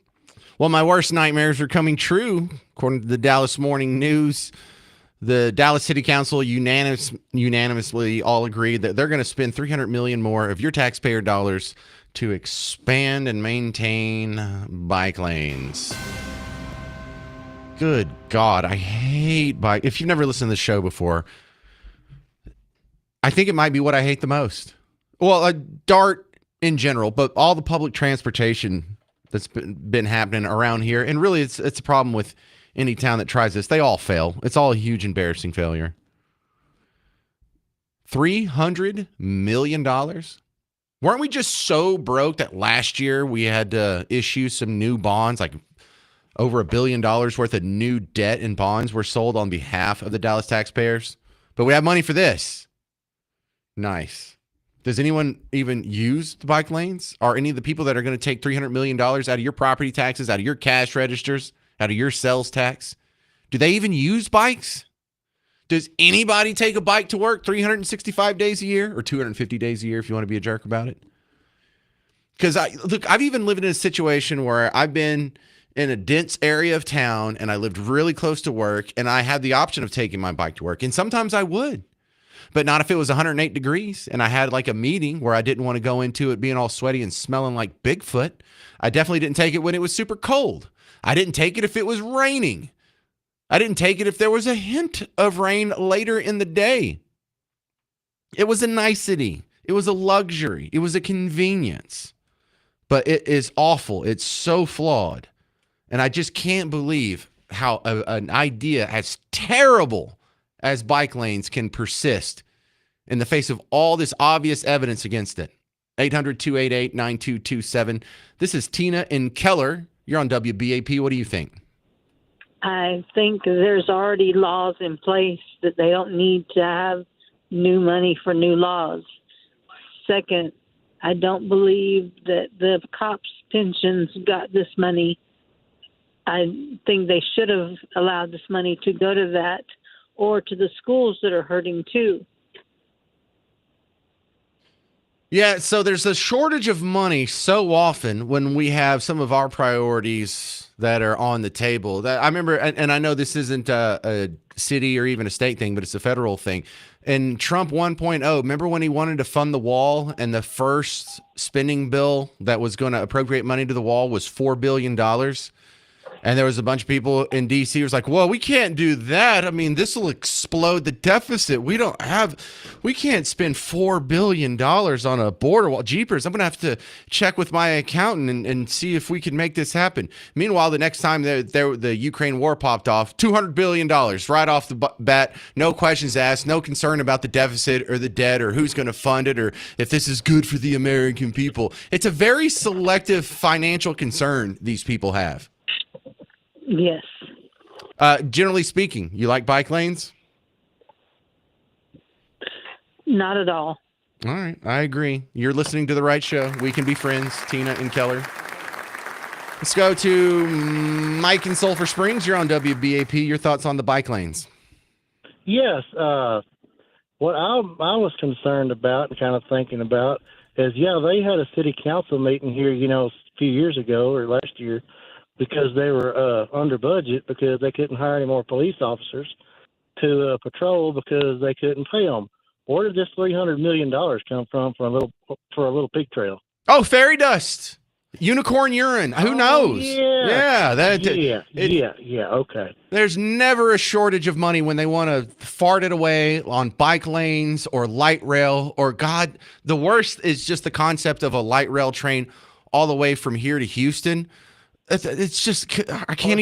Well, my worst nightmares are coming true, according to the Dallas Morning News. The Dallas City Council unanimously all agreed that they're going to spend $300 million more of your taxpayer dollars to expand and maintain bike lanes. Good God, I hate bike. If you've never listened to the show before, I think it might be what I hate the most. Well, DART in general, but all the public transportation that's been happening around here, and really it's a problem with any town that tries this. They all fail. It's all a huge, embarrassing failure. $300 million? Weren't we just so broke that last year we had to issue some new bonds, like over $1 billion worth of new debt and bonds were sold on behalf of the Dallas taxpayers? But we have money for this. Nice. Does anyone even use the bike lanes? Are any of the people that are going to take $300 million out of your property taxes, out of your cash registers, out of your sales tax, do they even use bikes? Does anybody take a bike to work 365 days a year or 250 days a year if you want to be a jerk about it? Because I've even lived in a situation where I've been in a dense area of town and I lived really close to work and I had the option of taking my bike to work. And sometimes I would. But not if it was 108 degrees and I had like a meeting where I didn't want to go into it being all sweaty and smelling like Bigfoot. I definitely didn't take it when it was super cold. I didn't take it if it was raining. I didn't take it if there was a hint of rain later in the day. It was a nicety. It was a luxury. It was a convenience. But it is awful. It's so flawed. And I just can't believe how an idea as terrible as bike lanes can persist in the face of all this obvious evidence against it. 800-288-9227. This is Tina in Keller. You're on WBAP. What do you think? I think there's already laws in place that they don't need to have new money for new laws. Second, I don't believe that the cops' pensions got this money. I think they should have allowed this money to go to that or to the schools that are hurting too. Yeah, so there's a shortage of money so often when we have some of our priorities that are on the table. That I remember, and I know this isn't a city or even a state thing, but it's a federal thing. And Trump 1.0, remember when he wanted to fund the wall and the first spending bill that was going to appropriate money to the wall was $4 billion? And there was a bunch of people in D.C. who was like, well, we can't do that. I mean, this will explode the deficit. We can't spend $4 billion on a border wall. Jeepers, I'm going to have to check with my accountant and see if we can make this happen. Meanwhile, the next time the Ukraine war popped off, $200 billion right off the bat. No questions asked, no concern about the deficit or the debt or who's going to fund it or if this is good for the American people. It's a very selective financial concern these people have. Yes. Generally speaking, you like bike lanes? Not at all. All right, I agree. You're listening to the right show. We can be friends, Tina and Keller. Let's go to Mike in Sulphur Springs. You're on WBAP. Your thoughts on the bike lanes? Yes. What I was concerned about and kind of thinking about is, they had a city council meeting here, a few years ago or last year, because they were under budget because they couldn't hire any more police officers to patrol because they couldn't pay them. Where did this $300 million come from for a little pig trail? Oh, fairy dust, unicorn urine. Who knows? Yeah. Yeah. Okay. There's never a shortage of money when they want to fart it away on bike lanes or light rail. Or God, the worst is just the concept of a light rail train all the way from here to Houston. It's just I can't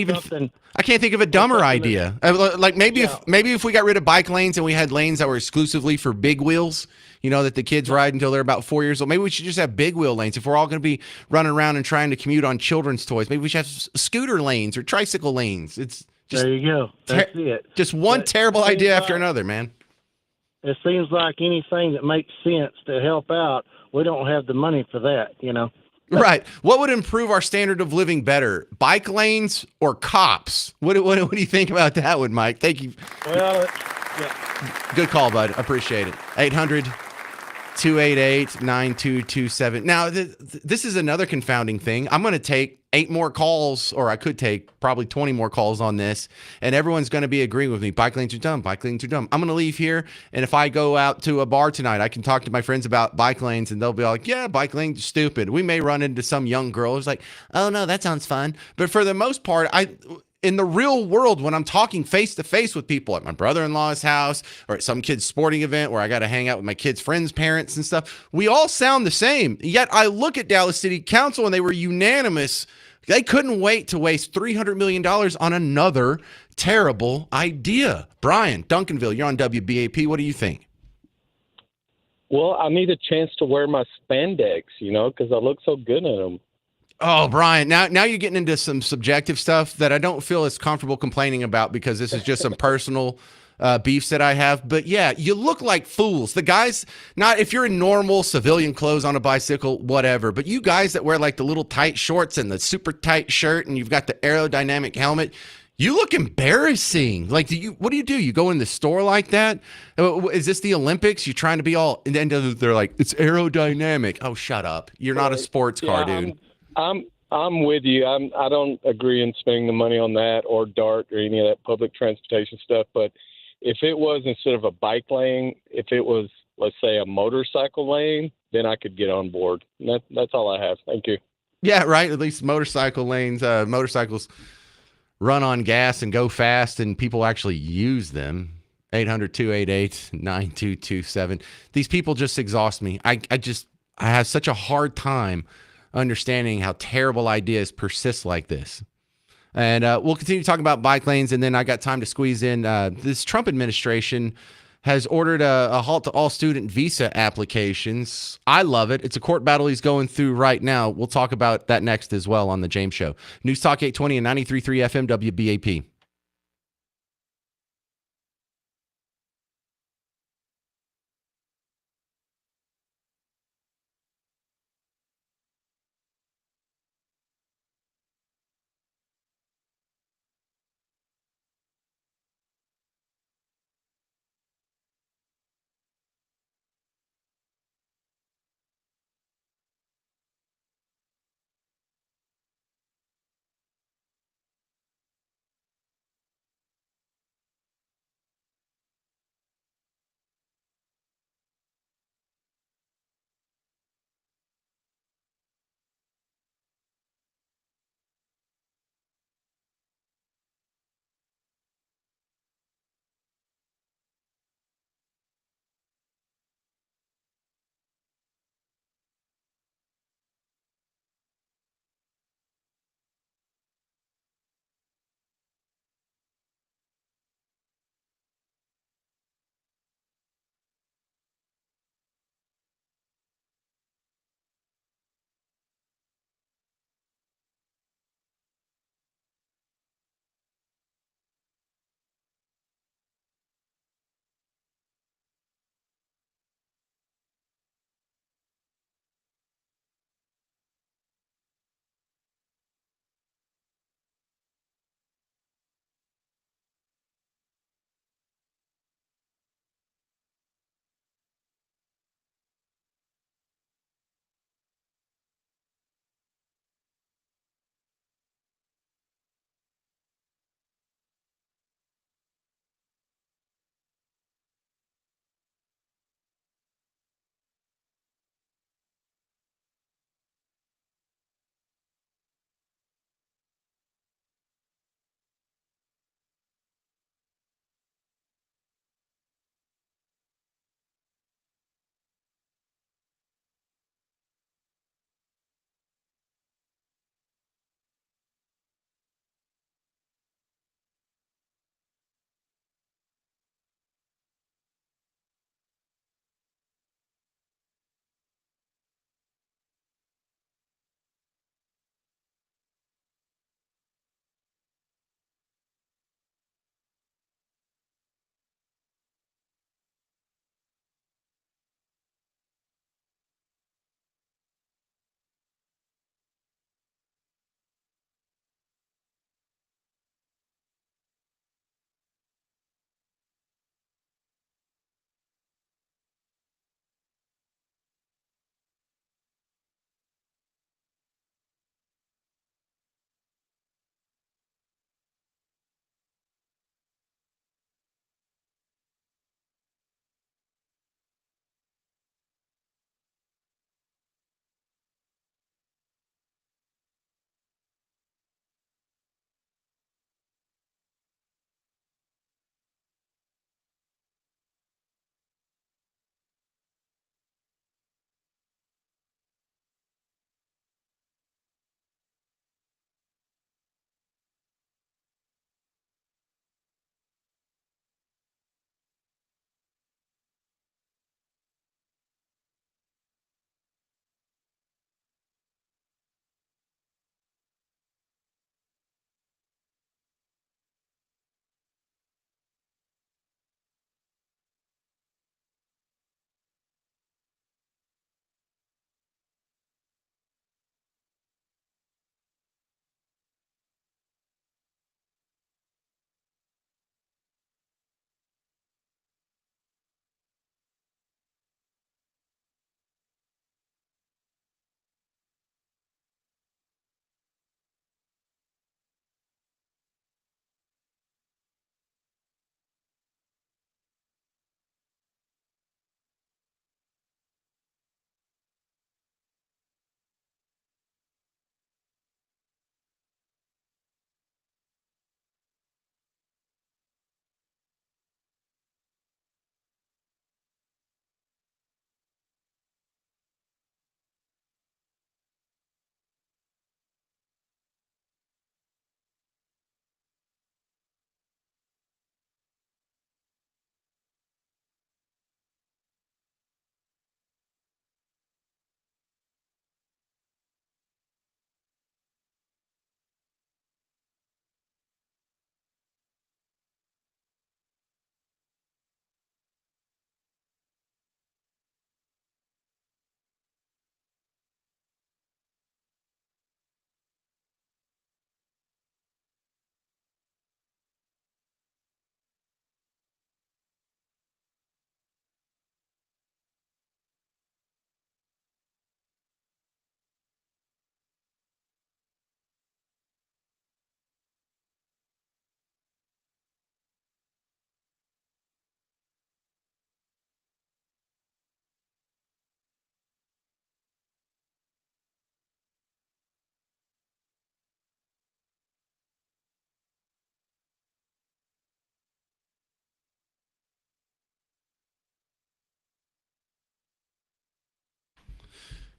think of a dumber idea. Like maybe if we got rid of bike lanes and we had lanes that were exclusively for big wheels, that the kids ride until they're about 4 years old. Maybe we should just have big wheel lanes. If we're all going to be running around and trying to commute on children's toys, maybe we should have scooter lanes or tricycle lanes. It's just there you go. That's it. Just one terrible idea after another, man. It seems like anything that makes sense to help out, we don't have the money for that. Right. What would improve our standard of living better? Bike lanes or cops? What do you think about that one, Mike? Thank you. Well, Good call, bud. Appreciate it. 288-9227. Now, this is another confounding thing. I'm going to take 8 more calls, or I could take probably 20 more calls on this, and everyone's going to be agreeing with me. Bike lanes are dumb. Bike lanes are dumb. I'm going to leave here, and if I go out to a bar tonight, I can talk to my friends about bike lanes, and they'll be like, yeah, bike lanes are stupid. We may run into some young girl who's like, oh, no, that sounds fun. But for the most part, in the real world, when I'm talking face to face with people at my brother-in-law's house or at some kid's sporting event where I got to hang out with my kids' friends' parents and stuff, we all sound the same. Yet I look at Dallas City Council and they were unanimous. They couldn't wait to waste $300 million on another terrible idea. Brian, Duncanville, you're on WBAP. What do you think? Well, I need a chance to wear my spandex, because I look so good in them. Oh, Brian, now you're getting into some subjective stuff that I don't feel as comfortable complaining about because this is just some personal beefs that I have. But yeah, you look like fools. The guys, not if you're in normal civilian clothes on a bicycle, whatever. But you guys that wear like the little tight shorts and the super tight shirt and you've got the aerodynamic helmet, you look embarrassing. Like, what do? You go in the store like that? Is this the Olympics? You're trying to be all, and then they're like, it's aerodynamic. Oh, shut up. You're not a sports car, dude. I'm with you. I don't agree in spending the money on that or DART or any of that public transportation stuff. But if it was instead of a bike lane, if it was, let's say, a motorcycle lane, then I could get on board. And that's all I have. Thank you. Yeah, right. At least motorcycle lanes, motorcycles run on gas and go fast, and people actually use them. 800-288-9227. These people just exhaust me. I have such a hard time understanding how terrible ideas persist like this. And we'll continue talking about bike lanes, and then I got time to squeeze in. This Trump administration has ordered a halt to all student visa applications. I love it. It's a court battle he's going through right now. We'll talk about that next as well on The James Show. News Talk 820 and 93.3 FM WBAP.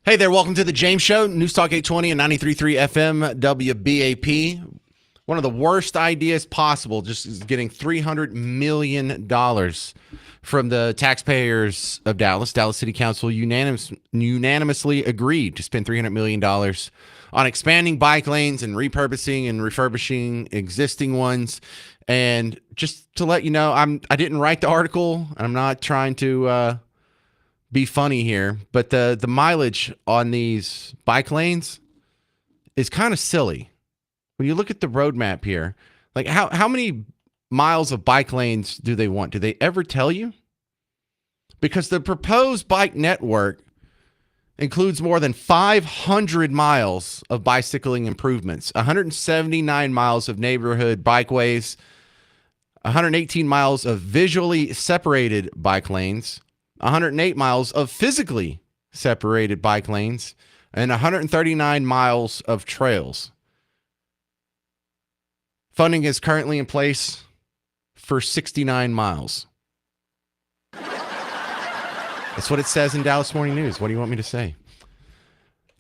Hey there, welcome to the James Show, News Talk 820 and 93.3 FM WBAP. One of the worst ideas possible, just getting $300 million from the taxpayers of Dallas. Dallas City Council unanimously agreed to spend $300 million on expanding bike lanes and repurposing and refurbishing existing ones. And just to let you know, I didn't write the article. I'm not trying to be funny here, but the mileage on these bike lanes is kind of silly. When you look at the roadmap here, like how many miles of bike lanes do they want? Do they ever tell you? Because the proposed bike network includes more than 500 miles of bicycling improvements, 179 miles of neighborhood bikeways, 118 miles of visually separated bike lanes, 108 miles of physically separated bike lanes, and 139 miles of trails. Funding is currently in place for 69 miles. That's what it says in Dallas Morning News. What do you want me to say?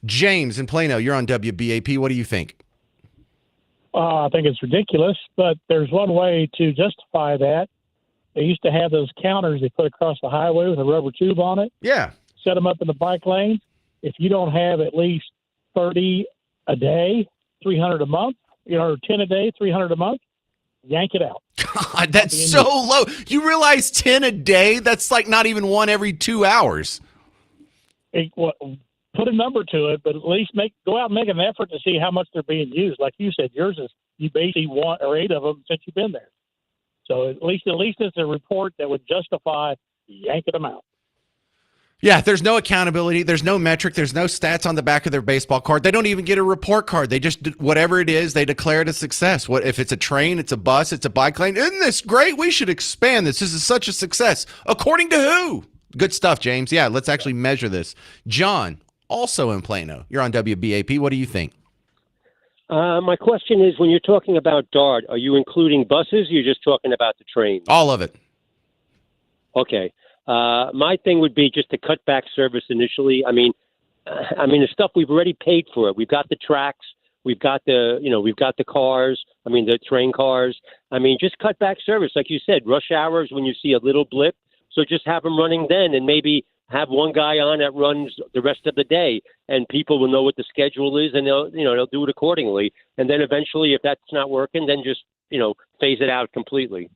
James in Plano, you're on WBAP. What do you think? I think it's ridiculous, but there's one way to justify that. They used to have those counters they put across the highway with a rubber tube on it. Yeah. Set them up in the bike lanes. If you don't have at least 30 a day, 300 a month, or 10 a day, 300 a month, yank it out. God, that's so low. You realize 10 a day? That's like not even one every 2 hours. Put a number to it, but at least go out and make an effort to see how much they're being used. Like you said, yours is you basically want 1 or 8 of them since you've been there. So at least it's a report that would justify yanking them out. Yeah, there's no accountability. There's no metric. There's no stats on the back of their baseball card. They don't even get a report card. They just, whatever it is, they declare it a success. What if it's a train, it's a bus, it's a bike lane? Isn't this great? We should expand this. This is such a success. According to who? Good stuff, James. Yeah, let's actually measure this. John, also in Plano. You're on WBAP. What do you think? My question is, when you're talking about DART, are you including buses or you're just talking about the trains? All of it. Okay. My thing would be just to cut back service initially. I mean, the stuff we've already paid for it. We've got the tracks. We've got we've got the cars. The train cars. Just cut back service. Like you said, rush hours when you see a little blip. So just have them running then, and maybe have one guy on that runs the rest of the day, and people will know what the schedule is, and they'll do it accordingly. And then eventually, if that's not working, then just phase it out completely.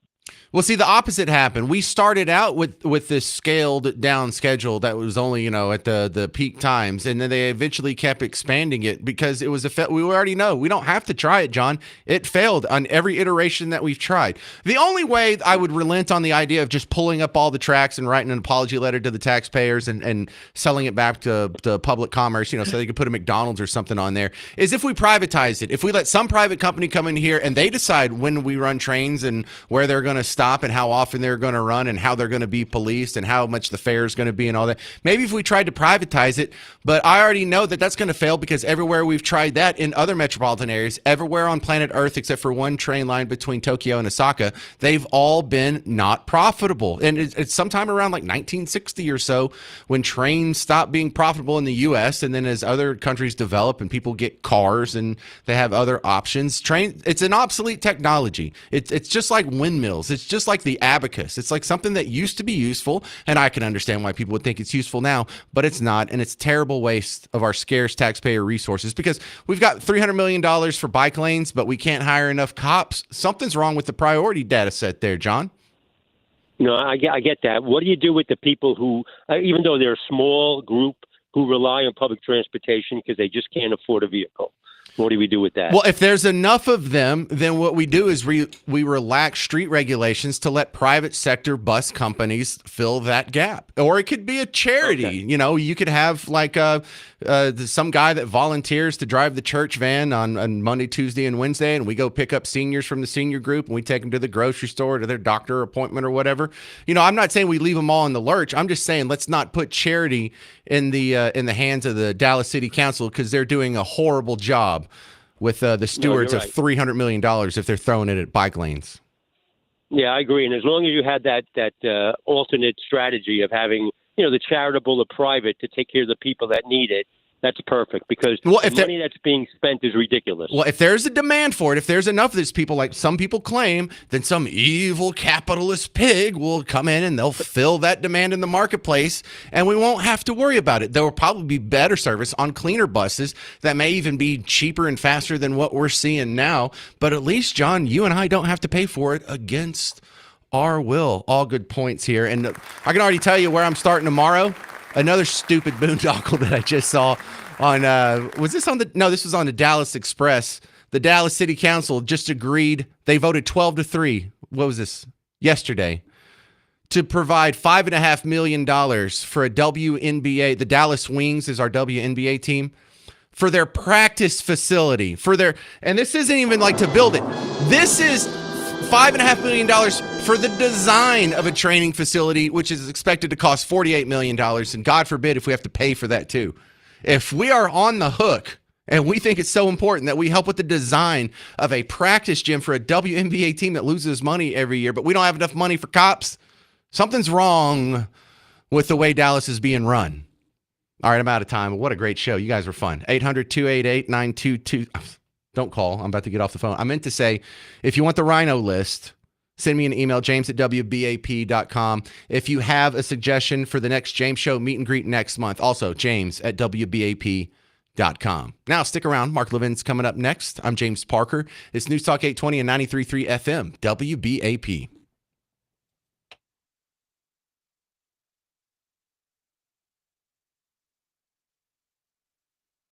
Well, see, the opposite happened. We started out with this scaled down schedule that was only, at the peak times. And then they eventually kept expanding it because it was we already know. We don't have to try it, John. It failed on every iteration that we've tried. The only way I would relent on the idea of just pulling up all the tracks and writing an apology letter to the taxpayers and selling it back to public commerce, so they could put a McDonald's or something on there, is if we privatize it. If we let some private company come in here and they decide when we run trains and where they're going to stop and how often they're going to run and how they're going to be policed and how much the fare is going to be and all that. Maybe if we tried to privatize it, but I already know that that's going to fail because everywhere we've tried that in other metropolitan areas, everywhere on planet Earth except for one train line between Tokyo and Osaka, they've all been not profitable. And it's sometime around like 1960 or so when trains stopped being profitable in the U.S. And then as other countries develop and people get cars and they have other options, it's an obsolete technology. It's just like windmills. It's just like the abacus. It's like something that used to be useful, and I can understand why people would think it's useful now, but it's not, and it's terrible waste of our scarce taxpayer resources because we've got $300 million for bike lanes, but we can't hire enough cops. Something's wrong with the priority data set there, John. I get that. What do you do with the people who, even though they're a small group, who rely on public transportation because they just can't afford a vehicle? What do we do with that? Well, if there's enough of them, then what we do is we relax street regulations to let private sector bus companies fill that gap. Or it could be a charity. Okay. You could have like some guy that volunteers to drive the church van on Monday, Tuesday, and Wednesday, and we go pick up seniors from the senior group and we take them to the grocery store, to their doctor appointment or whatever. I'm not saying we leave them all in the lurch. I'm just saying let's not put charity in the hands of the Dallas City Council because they're doing a horrible job with the stewards of $300 million if they're throwing it at bike lanes. Yeah, I agree. And as long as you had that alternate strategy of having, the charitable or private to take care of the people that need it, that's perfect because Well, the money that's being spent is ridiculous. Well, if there's a demand for it, if there's enough of these people, like some people claim, then some evil capitalist pig will come in and they'll fill that demand in the marketplace, and we won't have to worry about it. There will probably be better service on cleaner buses that may even be cheaper and faster than what we're seeing now. But at least, John, you and I don't have to pay for it against our will. All good points here. And I can already tell you where I'm starting tomorrow. Another stupid boondoggle that I just saw on, was this on the, no, this was on the Dallas Express. The Dallas City Council just agreed, they voted 12-3. What was this? Yesterday. To provide $5.5 million for a WNBA, the Dallas Wings is our WNBA team, for their practice facility, for their, and this isn't even like to build it. This is $5.5 million for the design of a training facility, which is expected to cost $48 million. And God forbid if we have to pay for that too. If we are on the hook and we think it's so important that we help with the design of a practice gym for a WNBA team that loses money every year, but we don't have enough money for cops, something's wrong with the way Dallas is being run. All right, I'm out of time. What a great show. You guys were fun. 800-288-922. Don't call. I'm about to get off the phone. I meant to say, if you want the Rhino list, send me an email, james@wbap.com. If you have a suggestion for the next James Show meet and greet next month, also james@wbap.com. Now, stick around. Mark Levin's coming up next. I'm James Parker. It's News Talk 820 and 93.3 FM, WBAP.